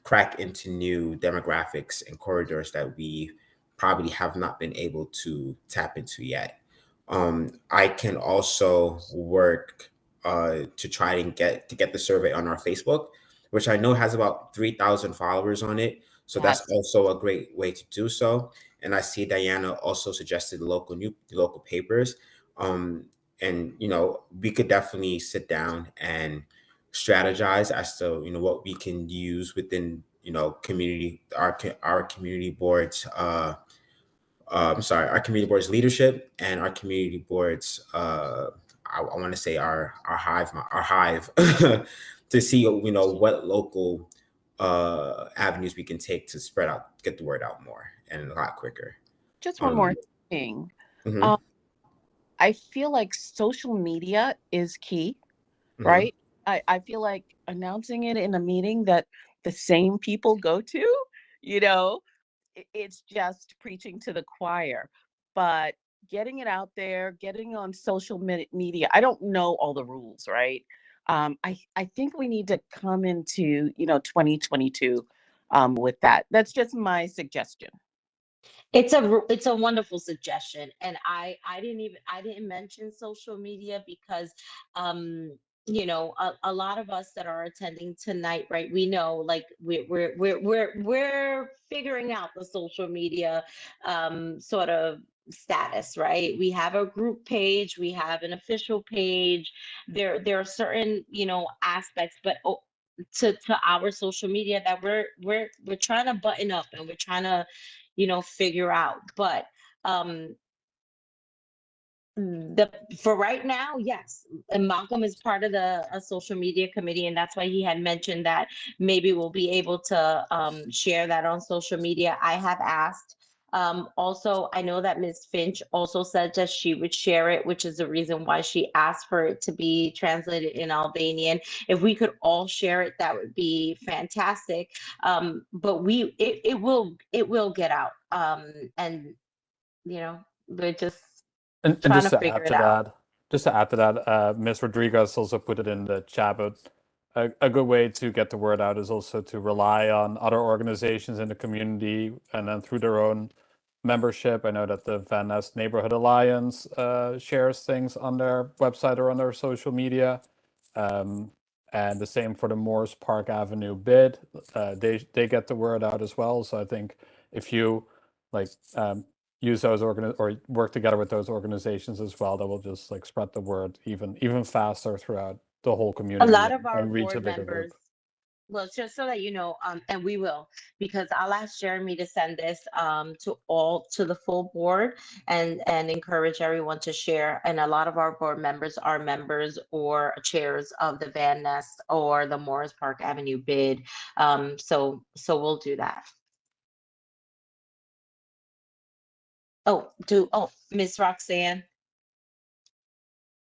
crack into new demographics and corridors that we probably have not been able to tap into yet. I can also work to try and get the survey on our Facebook, which I know has about 3,000 followers on it. So that's also a great way to do so. And I see Diana also suggested the local papers. And we could definitely sit down and strategize as to what we can use within community our community boards our community board's leadership and our community boards I want to say our hive to see what local avenues we can take to get the word out more and a lot quicker. Just one more thing. Mhm. I feel like social media is key, Mhm. right? I feel like announcing it in a meeting that the same people go to, it's just preaching to the choir. But getting it out there, getting on social media, I don't know all the rules, right? I think we need to come into 2022 with that. That's just my suggestion. It's a wonderful suggestion, and I didn't mention social media because a lot of us that are attending tonight, right, we know, like, we're figuring out the social media sort of status, right? We have a group page, we have an official page. There are certain aspects, but to our social media that we're trying to button up, and we're trying to figure out. But for right now, yes, and Malcolm is part of the social media committee, and that's why he had mentioned that maybe we'll be able to share that on social media. I have asked. Also, I know that Ms. Finch also said that she would share it, which is the reason why she asked for it to be translated in Albanian. If we could all share it, that would be fantastic. But it will get out. And we're just And trying just to to figure add it to out. that, Ms. Rodriguez also put it in the chat, but a good way to get the word out is also to rely on other organizations in the community and then through their own membership. I know that the Van Nest Neighborhood Alliance shares things on their website or on their social media. And the same for the Morris Park Avenue bid. They get the word out as well. So I think if you use those or work together with those organizations as well, that will just spread the word even faster throughout the whole A community lot of our and reach a board bigger members, group. well, just so that you know, and we will, because I'll ask Jeremy to send this to the full board and encourage everyone to share. And a lot of our board members are members or chairs of the Van Nest or the Morris Park Avenue bid. So we'll do that. Miss Roxanne.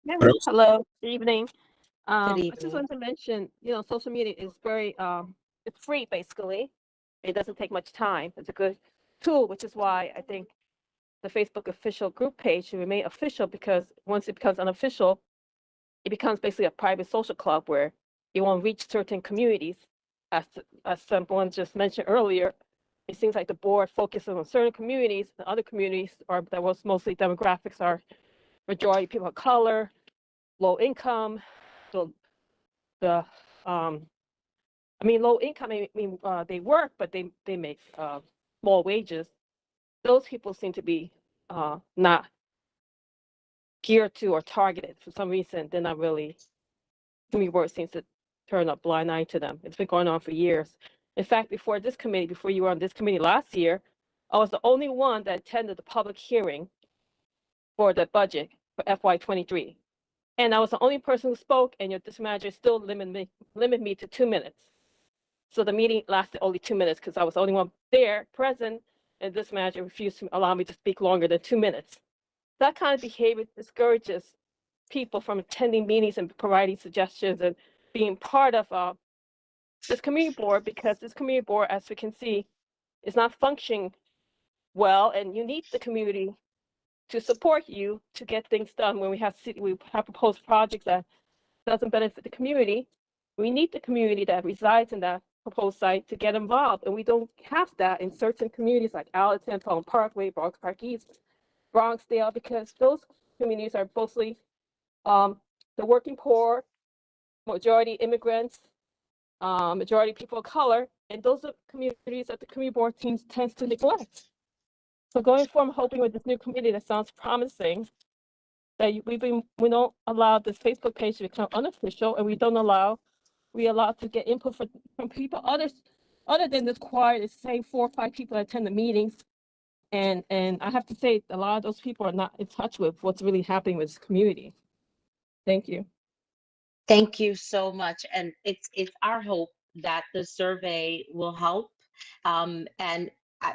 Yeah, Hello. hello, good evening. Good I just evening. wanted to mention, social media is very, it's free basically. It doesn't take much time. It's a good tool, which is why I think the Facebook official group page should remain official, because once it becomes unofficial, it becomes basically a private social club where you won't reach certain communities. As someone just mentioned earlier, it seems like the board focuses on certain communities. The other communities that was mostly demographics are majority people of color, low income. So low income, they work, but they make small wages. Those people seem to be not geared to or targeted for some reason. They're not really, community board seems to turn a blind eye to them. It's been going on for years. In fact, before you were on this committee last year, I was the only one that attended the public hearing for the budget for FY23. And I was the only person who spoke, and your district manager still limit me to 2 minutes. So the meeting lasted only 2 minutes because I was the only one there present, and this manager refused to allow me to speak longer than 2 minutes. That kind of behavior discourages people from attending meetings and providing suggestions and being part of this community board, because this community board, as we can see, is not functioning well, and you need the community to support you to get things done. When we have proposed projects that doesn't benefit the community, we need the community that resides in that proposed site to get involved, and we don't have that in certain communities like Allerton, Pelham Parkway, Bronx Park East, Bronxdale, because those communities are mostly the working poor, majority immigrants, majority people of color, and those are communities that the community board teams tends to neglect. So going forward, I'm hoping with this new committee that sounds promising, that we don't allow this Facebook page to become unofficial, and we allow to get input from people other than this choir, the same 4 or 5 people that attend the meetings. And I have to say, a lot of those people are not in touch with what's really happening with this community. Thank you. Thank you so much. And it's our hope that the survey will help. And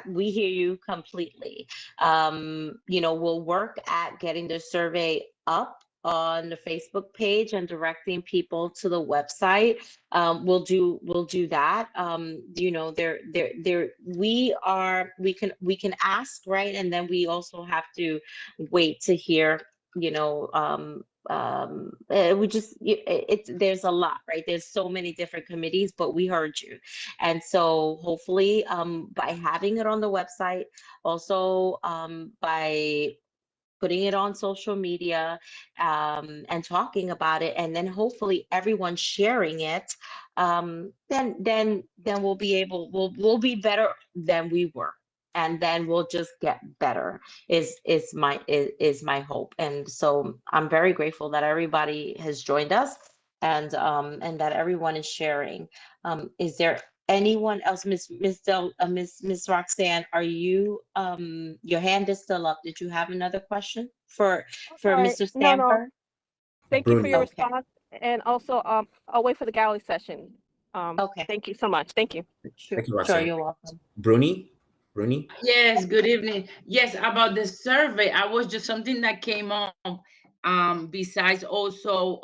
we hear you completely. We'll work at getting the survey up on the Facebook page and directing people to the website. We'll do that. We can ask, right? And then we also have to wait to hear, there's a lot, right? There's so many different committees, but we heard you. And so hopefully by having it on the website, also by putting it on social media and talking about it, and then hopefully everyone sharing it, then we'll be better than we were. And then we'll just get better is my hope. And so I'm very grateful that everybody has joined us, and that everyone is sharing. Is there anyone else? Miss Roxanne, are you your hand is still up? Did you have another question for Mr. Stamper? No. Thank you for your Okay. response, and also I'll wait for the gallery session. Okay. Thank you so much. Thank you. Thank you, Sure, Roxanne. you're welcome. Bruni? Yes, good evening. Yes, about the survey, I was just something that came on, besides also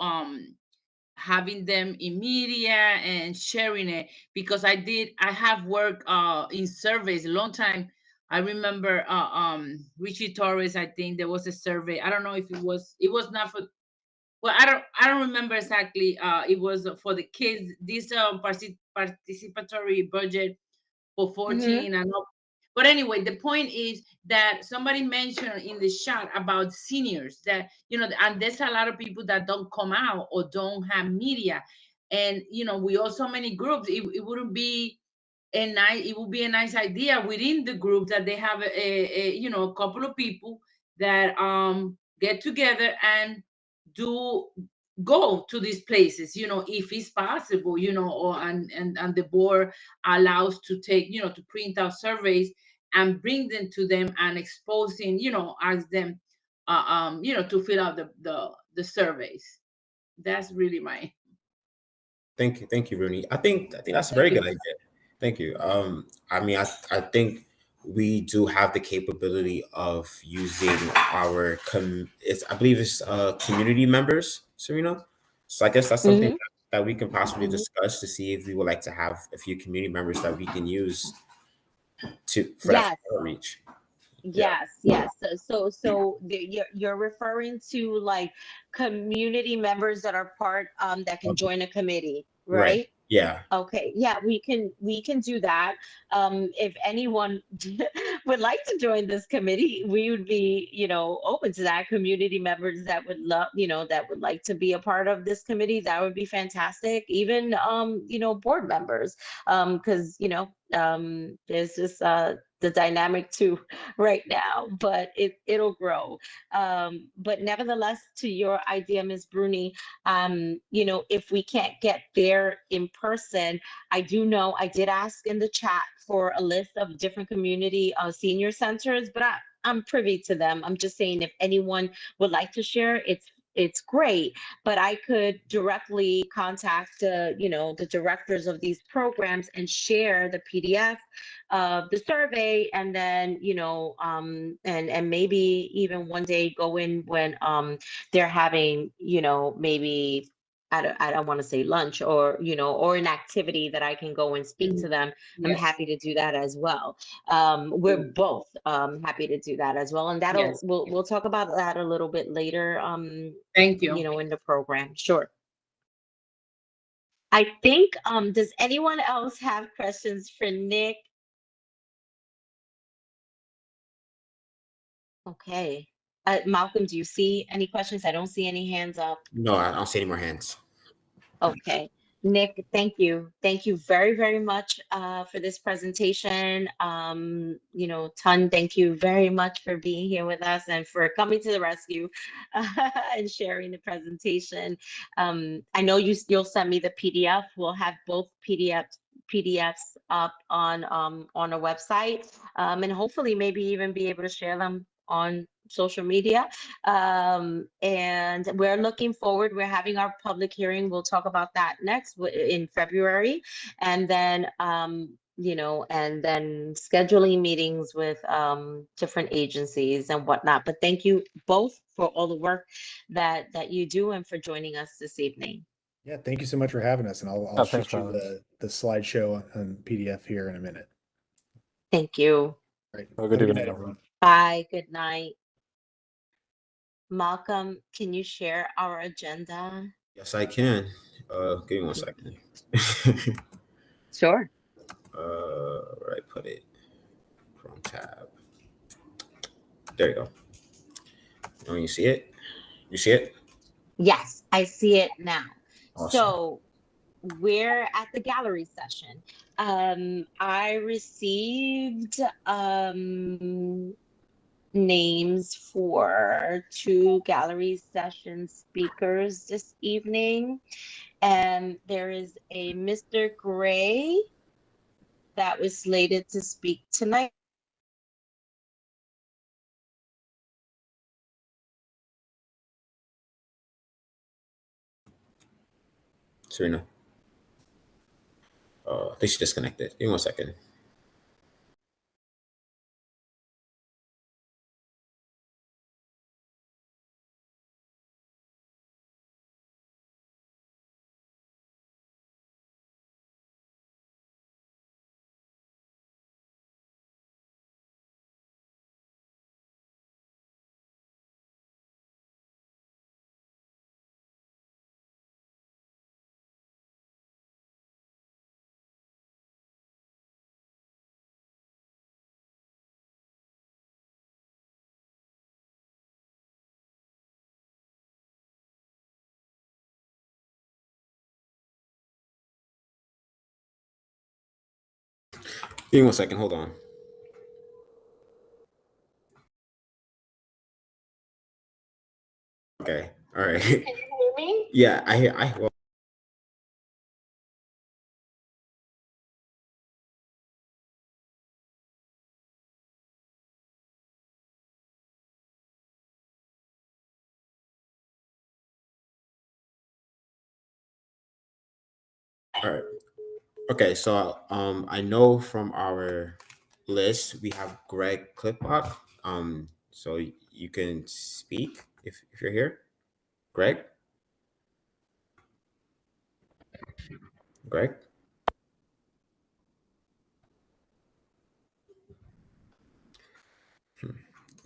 having them in media and sharing it, because I have worked in surveys a long time. I remember Richie Torres, I think there was a survey. I don't know if it was not for, well, I don't remember exactly. It was for the kids, this participatory budget for 14 and up. But anyway, the point is that somebody mentioned in the chat about seniors that, and there's a lot of people that don't come out or don't have media. And, we all so many groups, it wouldn't be it would be a nice idea within the group that they have a couple of people that get together and go to these places, if it's possible, or and the board allows to take, to print out surveys and bring them to them and exposing, ask them to fill out the surveys. That's really my Thank you, Rooney. I think that's a very good idea. Thank you. I think we do have the capability of using our I believe it's community members, Serena. So I guess that's something that we can possibly discuss to see if we would like to have a few community members that we can use for that outreach. Yes. So you're referring to like community members that are part that can join a committee, right? Yeah. Okay. Yeah, we can do that. If anyone would like to join this committee, we would be, open to that. Community members that would love, that would like to be a part of this committee, that would be fantastic. Even board members, because there's this the dynamic too right now, but it'll grow. But nevertheless, to your idea, Ms. Bruni, if we can't get there in person, I did ask in the chat for a list of different community senior centers, but I'm privy to them. I'm just saying, if anyone would like to share, it's great, but I could directly contact the directors of these programs and share the PDF of the survey, and then and maybe even one day go in when they're having maybe I don't want to say lunch, or or an activity that I can go and speak to them. I'm Yes. happy to do that as well. We're both happy to do that as well, and that'll Yes. we'll talk about that a little bit later. Thank you. In the program. Sure. I think does anyone else have questions for Nick? Okay. Malcolm, do you see any questions? I don't see any hands up. No, I don't see any more hands. Okay. Nick, thank you. Thank you very, very much for this presentation. Ton, thank you very much for being here with us and for coming to the rescue and sharing the presentation. I know you'll send me the PDF. We'll have both PDFs up on our website, and hopefully maybe even be able to share them on social media. And we're looking forward. We're having our public hearing. We'll talk about that next in February, and then and then scheduling meetings with different agencies and whatnot. But thank you both for all the work that you do and for joining us this evening. Yeah, thank you so much for having us, and I'll thanks shoot you for having us. the slideshow on PDF here in a minute. Thank you. All right. Have a good evening, night, everyone. Bye. Good night. Malcolm, can you share our agenda? Yes, I can. Give me 1 second. Sure. Where I put it? Chrome tab. There you go. Oh, you see it? You see it? Yes, I see it now. Awesome. So we're at the gallery session. I received names for 2 gallery session speakers this evening. And there is a Mr. Gray that was slated to speak tonight. Serena. I think she disconnected. Give me 1 second. Give me 1 second. Hold on. Okay. All right. Can you hear me? Yeah, I hear. Well, all right. Okay, so I know from our list we have Greg Klipbach. So you can speak if you're here. Greg? Greg?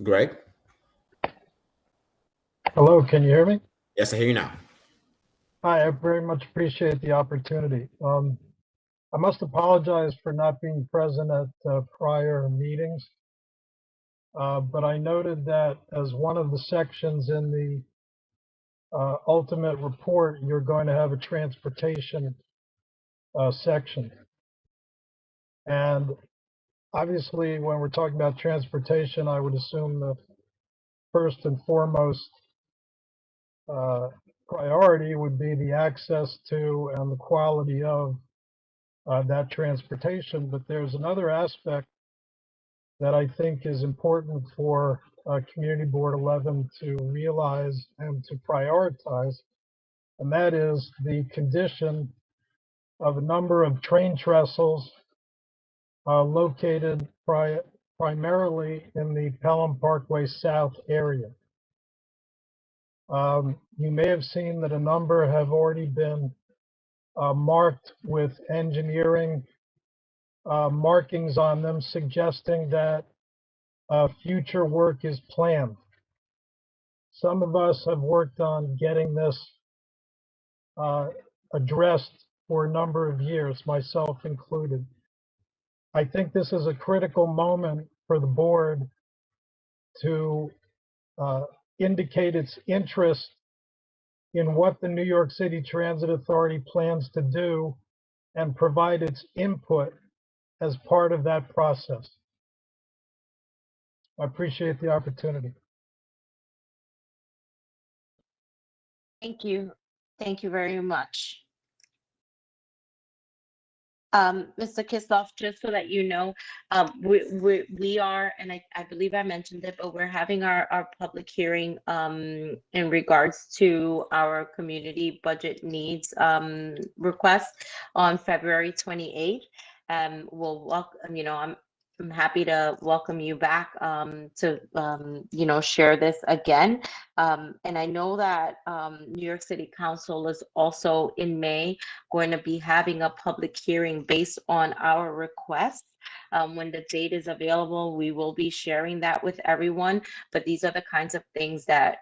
Greg? Hello, can you hear me? Yes, I hear you now. Hi, I very much appreciate the opportunity. I must apologize for not being present at prior meetings, but I noted that as one of the sections in the ultimate report, you're going to have a transportation section. And obviously, when we're talking about transportation, I would assume the first and foremost priority would be the access to and the quality of that transportation. But there's another aspect that I think is important for Community Board 11 to realize and to prioritize, and that is the condition of a number of train trestles located primarily in the Pelham Parkway South area. You may have seen that a number have already been marked with engineering markings on them, suggesting that future work is planned. Some of us have worked on getting this addressed for a number of years, myself included. I think this is a critical moment for the board to indicate its interest in what the New York City Transit Authority plans to do and provide its input as part of that process. I appreciate the opportunity. Thank you. Thank you very much. Mr. Kisloff, just so that you know, we are, and I believe I mentioned it, but we're having our public hearing in regards to our community budget needs request on February 28th. We'll welcome, you know, I'm happy to welcome you back to you know, share this again. And I know that New York City Council is also in May going to be having a public hearing based on our request. When the date is available, we will be sharing that with everyone. But these are the kinds of things that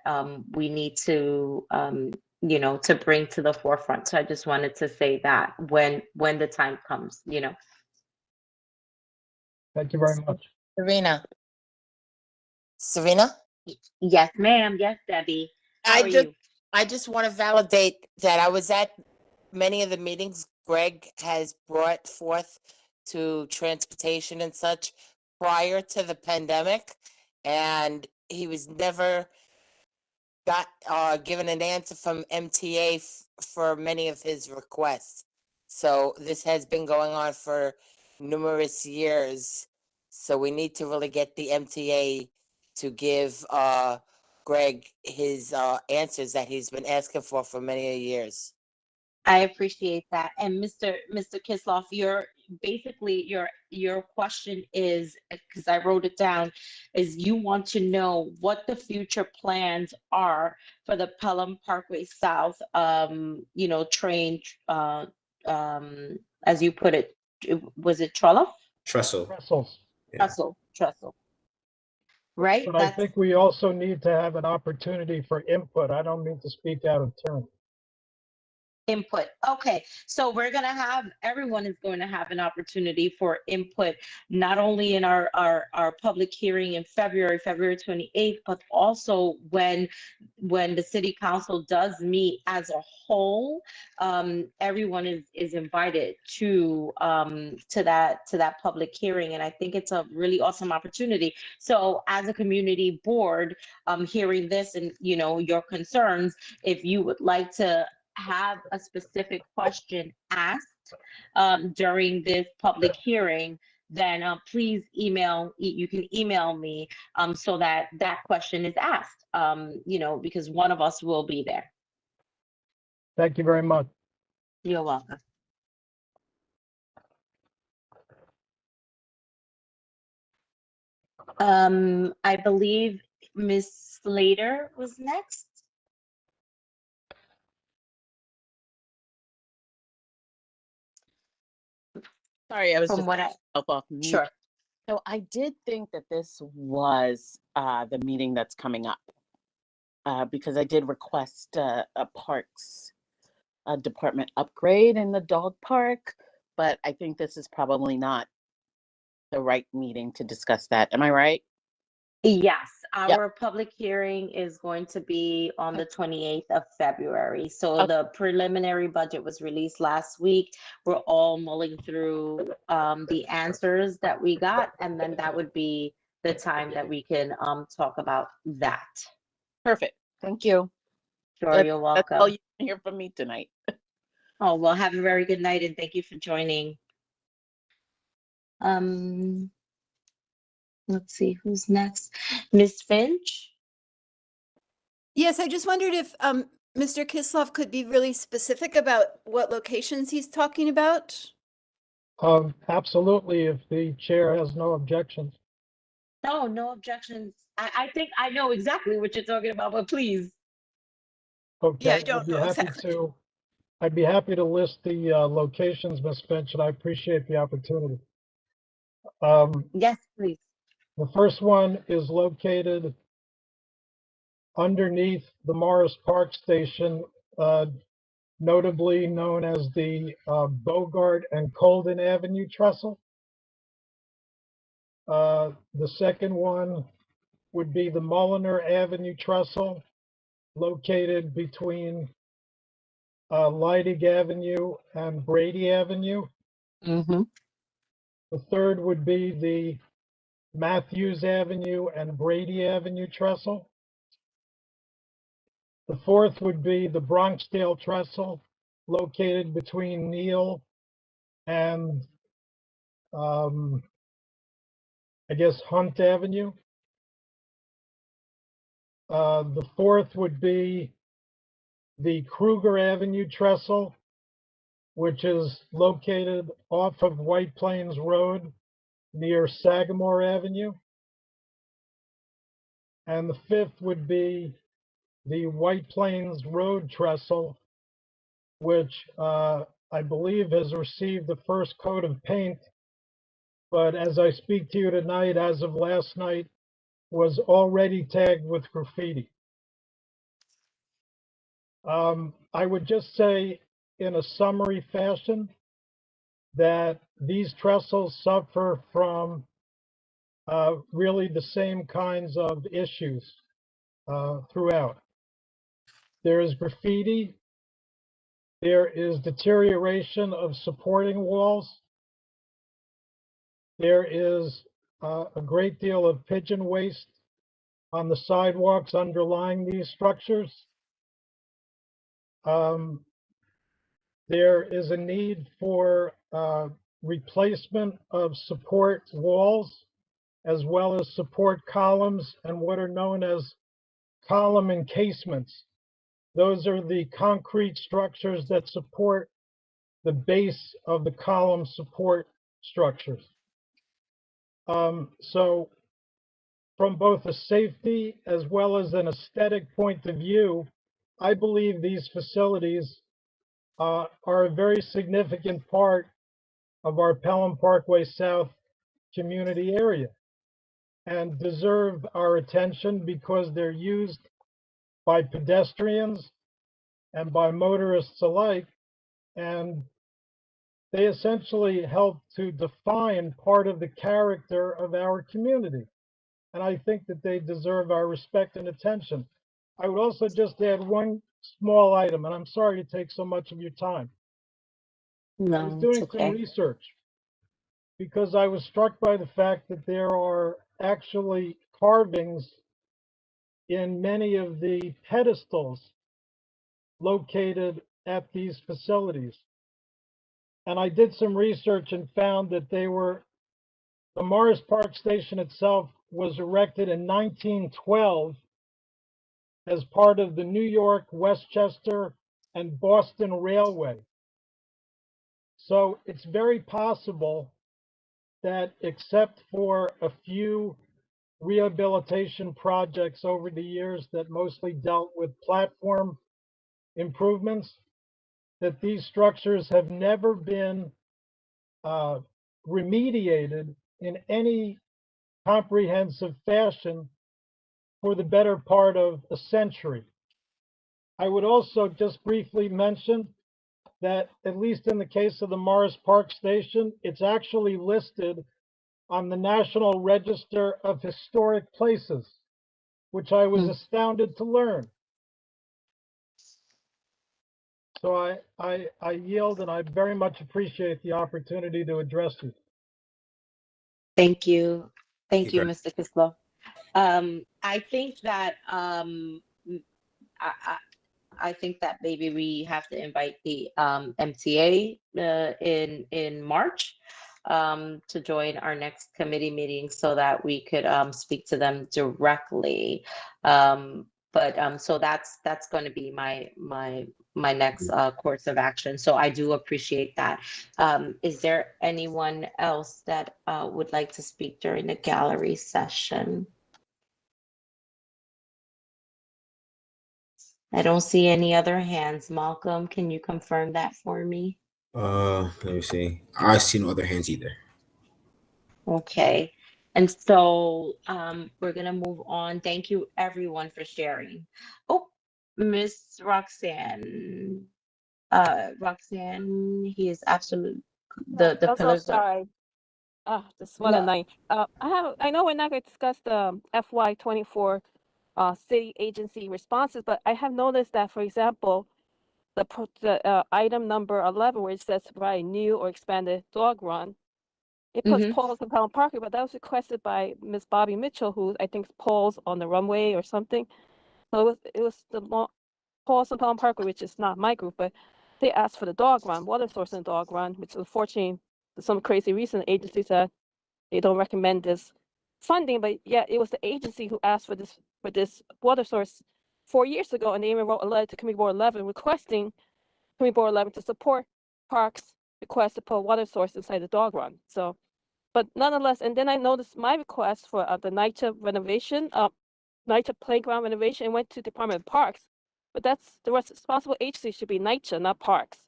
we need to you know, to bring to the forefront. So I just wanted to say that when the time comes, you know. Thank you very much. Serena? Yes, ma'am. Yes, Debbie. How are you? I just want to validate that I was at many of the meetings Greg has brought forth to transportation and such prior to the pandemic, and he was never given an answer from MTA for many of his requests. So this has been going on for numerous years. So we need to really get the MTA to give Greg his answers that he's been asking for many years. I appreciate that. And Mr. Kisloff, your question is, because I wrote it down, is you want to know what the future plans are for the Pelham Parkway South you know, train as you put it, was it Trello? Trestle. Trestles. Yeah. Trestle. Right? But I think we also need to have an opportunity for input. I don't mean to speak out of turn. Input. Okay, so we're gonna have, everyone is going to have an opportunity for input, not only in our public hearing in February 28th, but also when the city council does meet as a whole. Everyone is invited to that public hearing, and I think it's a really awesome opportunity. So as a community board, hearing this and, you know, your concerns, if you would like to have a specific question asked during this public hearing, then please email, you can email me so that question is asked, you know, because one of us will be there. Thank you very much. You're welcome. I believe Ms. Slater was next. Sorry, I was From just what I, off mute. sure. So I did think that this was the meeting that's coming up because I did request a parks department upgrade in the dog park, but I think this is probably not the right meeting to discuss that. Am I right? Yes, our public hearing is going to be on the 28th of February. So the preliminary budget was released last week. We're all mulling through the answers that we got, and then that would be the time that we can talk about that. Perfect. Thank you. Sure, you're welcome. That's all you can hear from me tonight. Oh, well, have a very good night, and thank you for joining. Let's see who's next. Ms. Finch? Yes, I just wondered if Mr. Kislov could be really specific about what locations he's talking about. Absolutely, if the chair has no objections. No, no objections. I think I know exactly what you're talking about, but please. Okay, Yeah, I don't know exactly. I'd be happy to list the locations, Ms. Finch, and I appreciate the opportunity. Yes, please. The first one is located underneath the Morris Park Station, notably known as the Bogart and Colden Avenue Trestle. The second one would be the Mulliner Avenue Trestle, located between Leidig Avenue and Brady Avenue. Mm-hmm. The third would be the Matthews Avenue and Brady Avenue Trestle. The fourth would be the Bronxdale Trestle, located between Neal and I guess Hunt Avenue. The fourth would be the Kruger Avenue Trestle, which is located off of White Plains Road near Sagamore Avenue. And the fifth would be the White Plains Road Trestle, which I believe has received the first coat of paint, but as I speak to you tonight, as of last night, was already tagged with graffiti. I would just say in a summary fashion that these trestles suffer from really the same kinds of issues throughout. There is graffiti, there is deterioration of supporting walls, there is a great deal of pigeon waste on the sidewalks underlying these structures. There is a need for replacement of support walls as well as support columns and what are known as column encasements. Those are the concrete structures that support the base of the column support structures. So from both a safety as well as an aesthetic point of view, I believe these facilities are a very significant part of our Pelham Parkway South community area and deserve our attention because they're used by pedestrians and by motorists alike, and they essentially help to define part of the character of our community. And I think that they deserve our respect and attention. I would also just add one small item, and I'm sorry to take so much of your time. I was No, it's doing some okay. research because I was struck by the fact that there are actually carvings in many of the pedestals located at these facilities. And I did some research and found that the Morris Park Station itself was erected in 1912 as part of the New York, Westchester, and Boston Railway. So it's very possible that except for a few rehabilitation projects over the years that mostly dealt with platform improvements, that these structures have never been remediated in any comprehensive fashion for the better part of a century. I would also just briefly mention that, at least in the case of the Morris Park Station, it's actually listed on the National Register of Historic Places, which I was astounded to learn. So I yield, and I very much appreciate the opportunity to address you. Thank you. Thank you, Greg. Mr. Kislow. I think that I think that maybe we have to invite the MTA in March to join our next committee meeting so that we could speak to them directly. So that's going to be my next course of action. So I do appreciate that. Is there anyone else that would like to speak during the gallery session? I don't see any other hands. Malcolm, can you confirm that for me? Let me see. I see no other hands either. Okay. And so we're gonna move on. Thank you everyone for sharing. Oh, Miss Roxanne. Roxanne, he is absolute the I'm so pillars are sorry. This one no. and nine. I know we're not going to discuss the FY24 city agency responses, but I have noticed that, for example, the item number 11, where it says to provide new or expanded dog run, it puts Paul's and Pelham Parkway, but that was requested by Miss Bobby Mitchell, who I think Paul's on the runway or something. So it was the Paul's and Pelham Parkway, which is not my group, but they asked for the dog run, water source and dog run, which unfortunately, for some crazy reason, the agency said they don't recommend this funding, but yeah, it was the agency who asked for this water source 4 years ago, and they even wrote a letter to Committee Board 11 requesting Committee Board 11 to support Parks' request to put a water source inside the dog run. So, but nonetheless, and then I noticed my request for the NYCHA renovation, NYCHA playground renovation, and went to Department of Parks, but that's the responsible agency should be NYCHA, not Parks.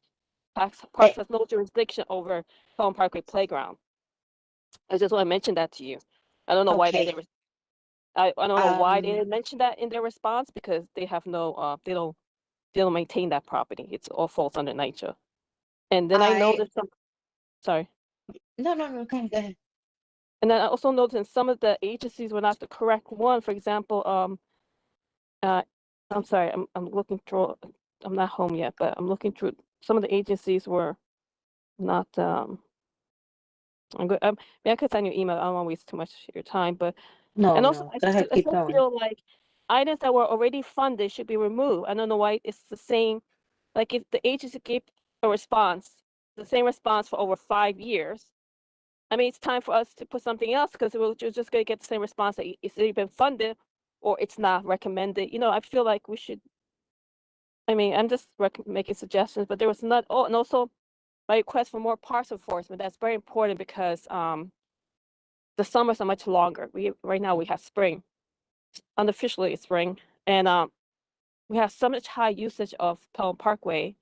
Parks has no jurisdiction over Pelham Parkway playground. I just want to mention that to you. I don't know why they didn't. I don't know why they didn't mention that in their response, because they have no they don't maintain that property. It's all falls under NYCHA. And then I noticed some. Sorry. No, go ahead. And then I also noticed some of the agencies were not the correct one. For example, I'm sorry, I'm looking through. I'm not home yet, but I'm looking through. Some of the agencies were not. I'm good. Maybe I could send you an email. I don't want to waste too much of your time, but and also Go ahead, I keep still going. feel like items that were already funded should be removed. I don't know why it's the same. Like if the agency gave a response, the same response for over 5 years, I mean, it's time for us to put something else, because we're just going to get the same response that it's either been funded or it's not recommended. You know, I feel like we should. I mean, I'm just making suggestions, but there was not. Oh, and also my request for more parks enforcement. That's very important because the summers are much longer. Right now we have spring, unofficially it's spring, and we have so much high usage of Pelham Parkway,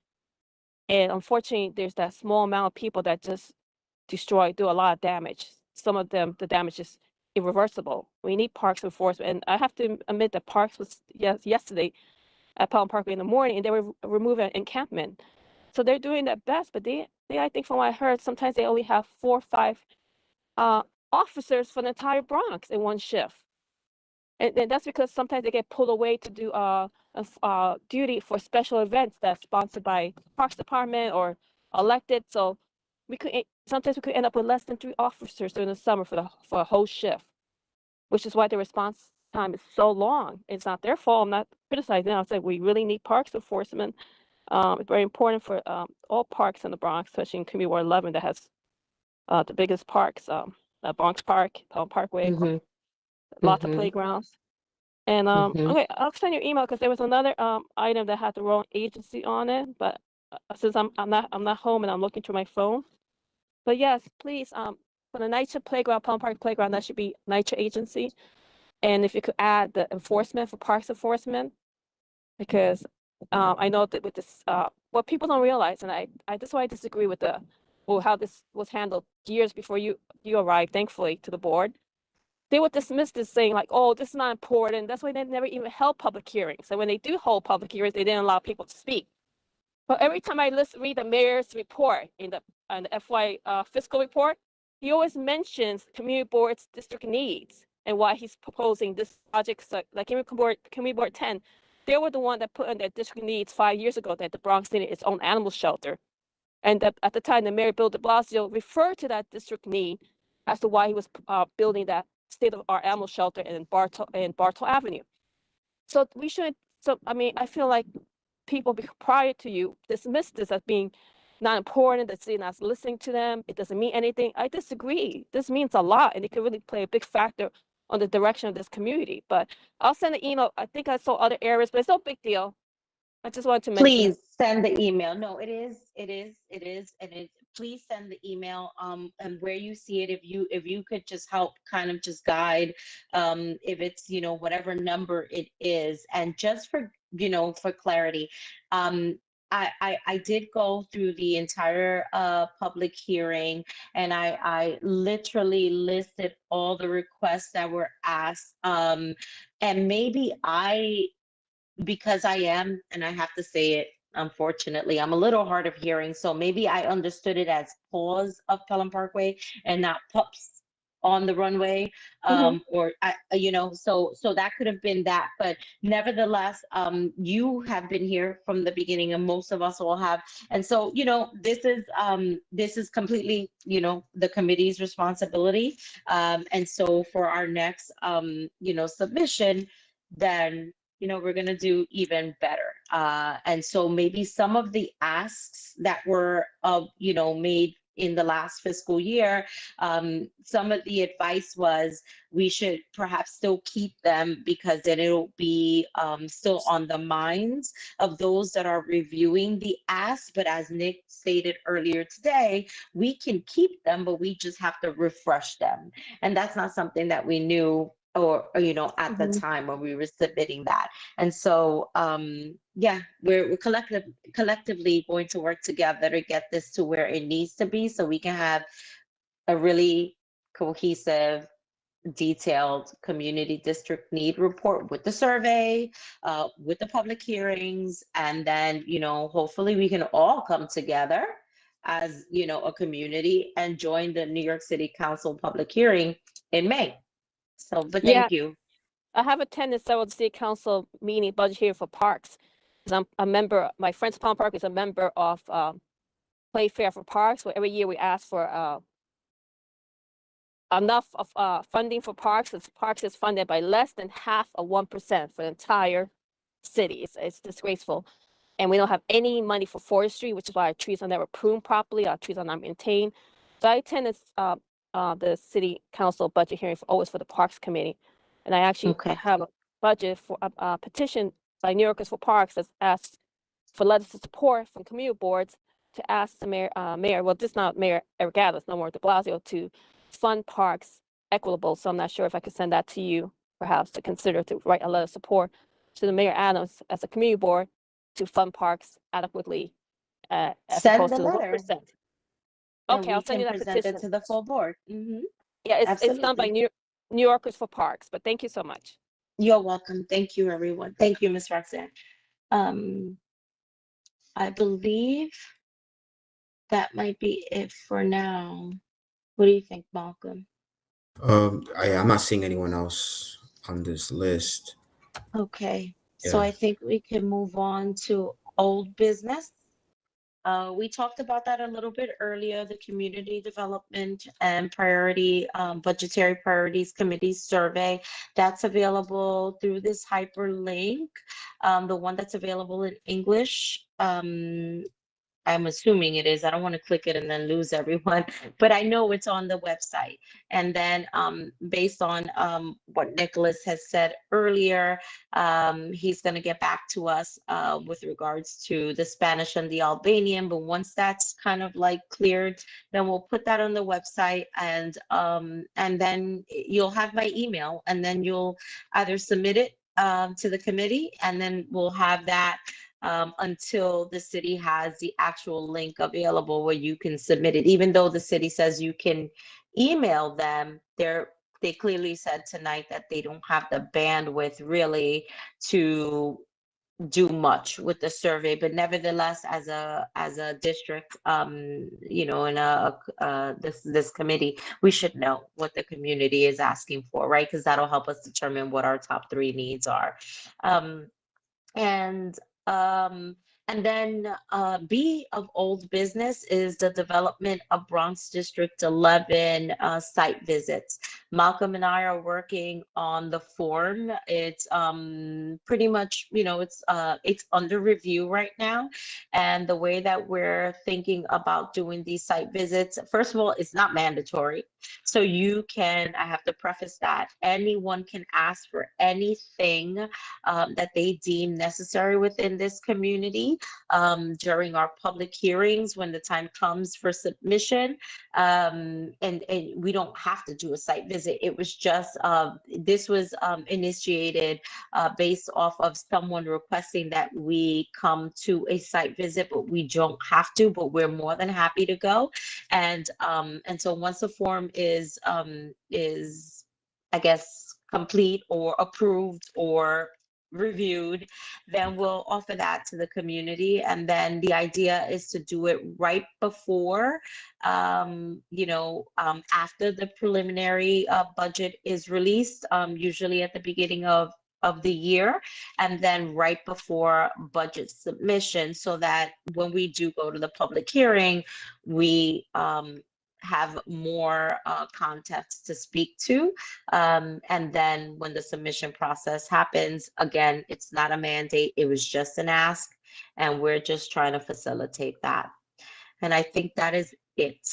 and unfortunately there's that small amount of people that just do a lot of damage. Some of them, the damage is irreversible. We need parks enforcement, and I have to admit that Parks was yesterday at Pelham Parkway in the morning, and they were removing an encampment. So they're doing their best, but they I think from what I heard, sometimes they only have 4 or 5 officers for the entire Bronx in one shift. And that's because sometimes they get pulled away to do duty for special events that's sponsored by Parks Department or elected. So sometimes we could end up with less than 3 officers during the summer for a whole shift, which is why the response time is so long. It's not their fault. I'm not criticizing. I'm saying we really need parks enforcement. It's very important for all parks in the Bronx, especially in Community Ward 11 that has the biggest parks, Bronx Park, Pelham Parkway, lots of playgrounds. And okay, I'll send you an email because there was another item that had the wrong agency on it. But since I'm not home and I'm looking through my phone. But yes, please, for the NYCHA playground, Pelham Park playground, that should be NYCHA agency. And if you could add the enforcement for parks enforcement, because I know that with this, what people don't realize, and I that's why I disagree with how this was handled years before you arrived, thankfully, to the board. They would dismiss this saying like, oh, this is not important. That's why they never even held public hearings. So when they do hold public hearings, they didn't allow people to speak. But every time I read the mayor's report in the FY fiscal report, he always mentions community board's district needs and why he's proposing this project. So, like Community Board 10, they were the one that put in their district needs 5 years ago that the Bronx needed its own animal shelter. And at the time, the mayor, Bill de Blasio, referred to that district need as to why he was building that state-of-the-art animal shelter in Bartow Avenue. So we should. So I mean, I feel like people prior to you dismissed this as being not important, the city not listening to them, it doesn't mean anything. I disagree. This means a lot, and it could really play a big factor on the direction of this community. But I'll send an email. I think I saw other areas, but it's no big deal. I just wanted to mention it. Please send the email. No, it is, and please send the email, and where you see it, if you could just help kind of just guide, if it's, you know, whatever number it is, and just for, you know, for clarity, I did go through the entire public hearing, and I literally listed all the requests that were asked, and maybe because I am, and I have to say it, unfortunately, I'm a little hard of hearing, so maybe I understood it as paws of Pelham Parkway and not pups on the runway, or you know, so that could have been that. But nevertheless, you have been here from the beginning, and most of us all have, and so, you know, this is completely, you know, the committee's responsibility, and so for our next you know, submission, then, you know, we're going to do even better. And so maybe some of the asks that were, you know, made in the last fiscal year, some of the advice was we should perhaps still keep them, because then it'll be still on the minds of those that are reviewing the asks. But as Nick stated earlier today, we can keep them, but we just have to refresh them. And that's not something that we knew, or you know, at the time when we were submitting that. And so yeah, we're collectively going to work together to get this to where it needs to be, so we can have a really cohesive, detailed community district need report with the survey, with the public hearings, and then, you know, hopefully we can all come together as, you know, a community and join the New York City Council public hearing in May. So, but Yeah. thank you. I have attended several city council meeting budget here for parks. 'Cause I'm a member, my friend's Palm Park is a member of Playfair for Parks, where every year we ask for enough of funding for parks. Parks is funded by less than half of 1% for the entire city. It's disgraceful. And we don't have any money for forestry, which is why our trees are never pruned properly, our trees are not maintained. So I attended the city council budget hearing always for the Parks Committee. And I actually Okay. have a budget for a petition by New Yorkers for Parks that asks for letters of support from community boards to ask the mayor, well, this is not Mayor Eric Adams, no more de Blasio, to fund parks equitable. So I'm not sure if I could send that to you, perhaps to consider to write a letter of support to the Mayor Adams as a community board to fund parks adequately, as Send opposed the to the letter. 1%. And Okay, I'll we send you can that present it petition. to the full board. Yeah, it's done by Absolutely. New Yorkers for Parks, but thank you so much. You're welcome. Thank you, everyone. Thank you, Ms. Roxanne. I believe that might be it for now. What do you think, Malcolm? I'm not seeing anyone else on this list. Okay, so Yeah. I think we can move on to old business. We talked about that a little bit earlier, the Community Development and Priority Budgetary Priorities Committee survey. That's available through this hyperlink, the one that's available in English. I'm assuming it is. I don't want to click it and then lose everyone, but I know it's on the website. And then based on what Nicholas has said earlier, he's going to get back to us with regards to the Spanish and the Albanian. But once that's kind of like cleared, then we'll put that on the website, and then you'll have my email, and then you'll either submit it to the committee, and then we'll have that until the city has the actual link available where you can submit it. Even though the city says you can email them, they clearly said tonight that they don't have the bandwidth really to do much with the survey. But nevertheless, as a district, you know, in this committee, we should know what the community is asking for, right? Because that'll help us determine what our top 3 needs are. And then B of old business is the development of Bronx District 11 site visits. Malcolm and I are working on the form. It's pretty much, it's under review right now. And the way that we're thinking about doing these site visits, first of all, it's not mandatory. So I have to preface that anyone can ask for anything that they deem necessary within this community during our public hearings when the time comes for submission. And we don't have to do a site visit. It was just, this was initiated based off of someone requesting that we come to a site visit, but we don't have to, but we're more than happy to go. And so once the form is I guess complete or approved or reviewed, then we'll offer that to the community. And then the idea is to do it right before, after the preliminary budget is released, usually at the beginning of the year, and then right before budget submission, so that when we do go to the public hearing, we have more context to speak to. And then when the submission process happens, again, it's not a mandate, it was just an ask, and we're just trying to facilitate that. And I think that is it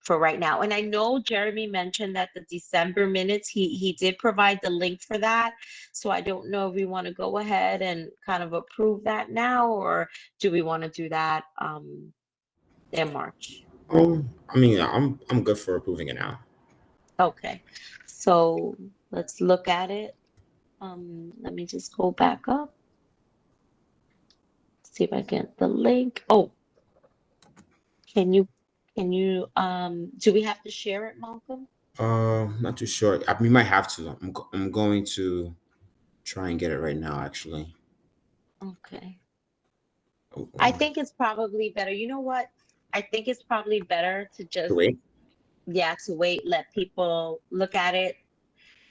for right now. And I know Jeremy mentioned that the December minutes, he did provide the link for that. So I don't know if we want to go ahead and kind of approve that now, or do we want to do that in March? I mean, I'm good for approving it now. Okay, so let's look at it. Let me just go back up. See if I get the link. Oh, can you do we have to share it, Malcolm? Not too sure. We might have to. I'm going to try and get it right now, actually. Okay. Oh, I think it's probably better. You know what? I think it's probably better to just wait. to wait, let people look at it,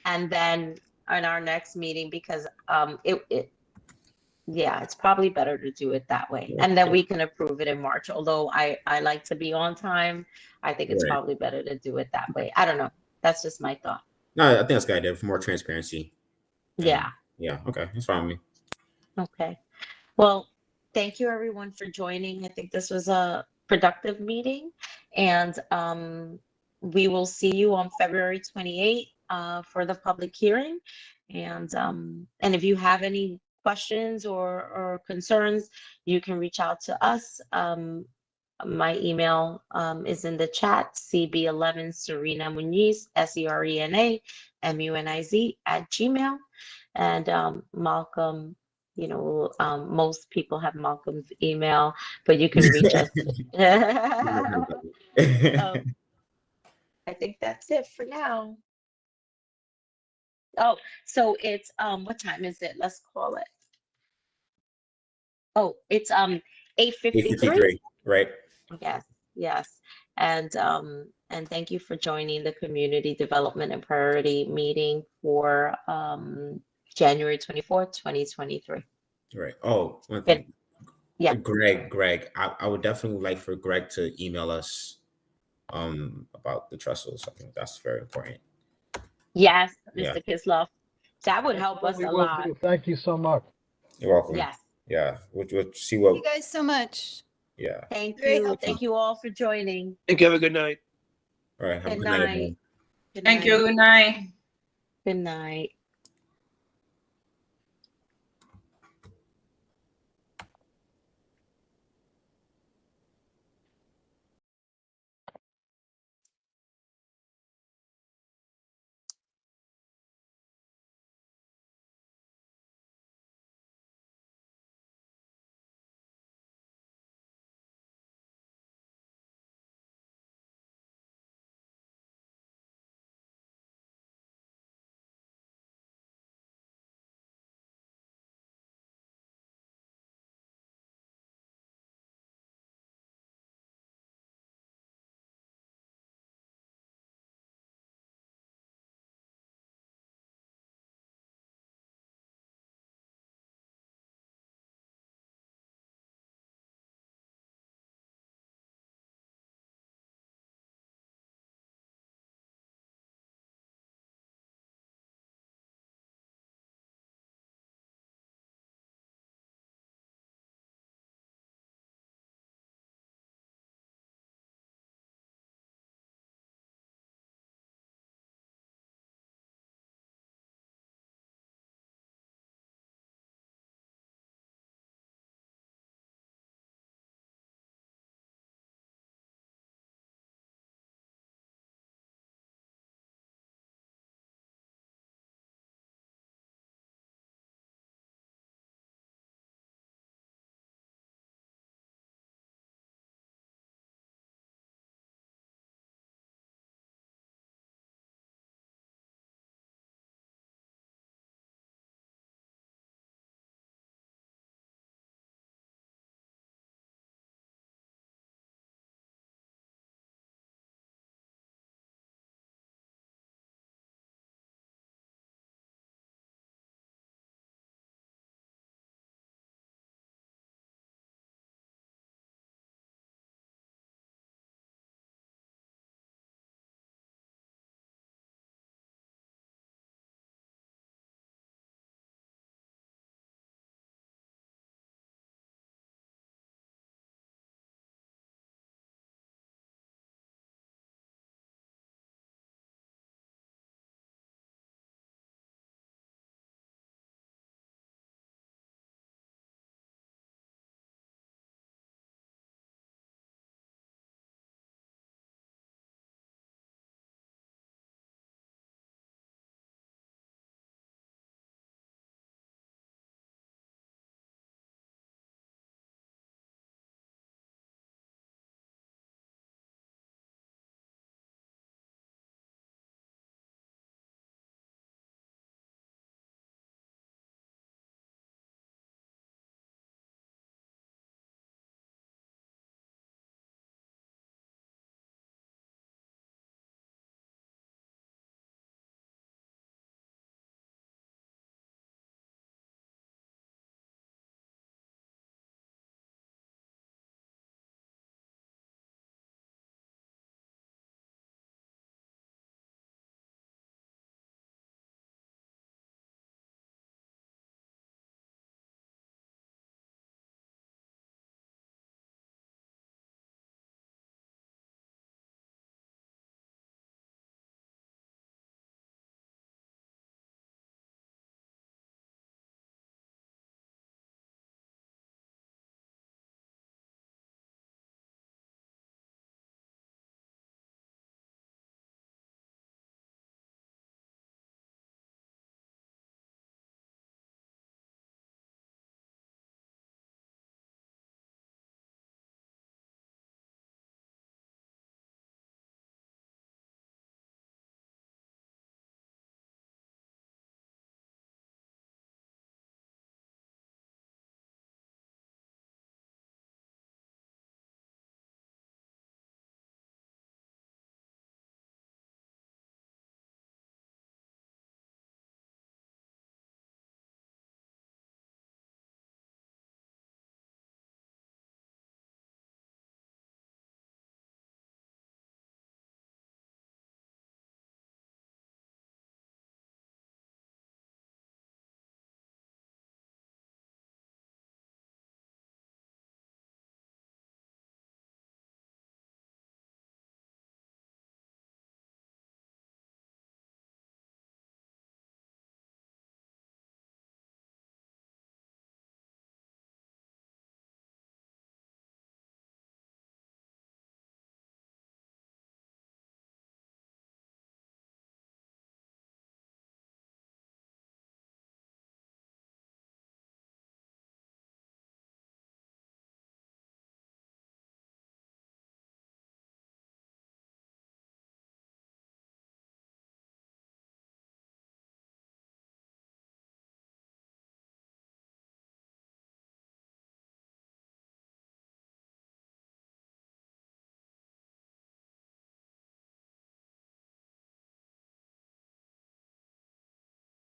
and then in our next meeting, because it's probably better to do it that way, and then we can approve it in March. Although I like to be on time, I think it's Right. probably better to do it that way. I don't know. That's just my thought. No, I think that's a good idea for more transparency. And Yeah. Yeah. Okay. That's fine with me. Okay. Well, thank you everyone for joining. I think this was a productive meeting, and we will see you on February 28th for the public hearing. And if you have any questions or concerns, you can reach out to us. My email is in the chat, cb11 Serena Muniz, SERENA MUNIZ @gmail. And Malcolm, most people have Malcolm's email, but you can reach us. I think that's it for now. Oh, so it's what time is it? Let's call it. Oh, it's 8:53. Right. Yes. And thank you for joining the Community Development and Priority meeting for January 24th, 2023. Right. Oh, one Good. thing. Yeah. Greg, I would definitely like for Greg to email us about the trestles. I think that's very important. Yes, Yeah. Mr. Kisloff. That would help us We a will lot. do. Thank you so much. You're welcome. Yes. Yeah. We'll see Thank what. you guys so much. Yeah. Thank Very you. helpful. Thank you all for joining. Thank you. Have a good night. All right. Have a Good good night, night. everyone. Good Thank night. you. Good night. Good night.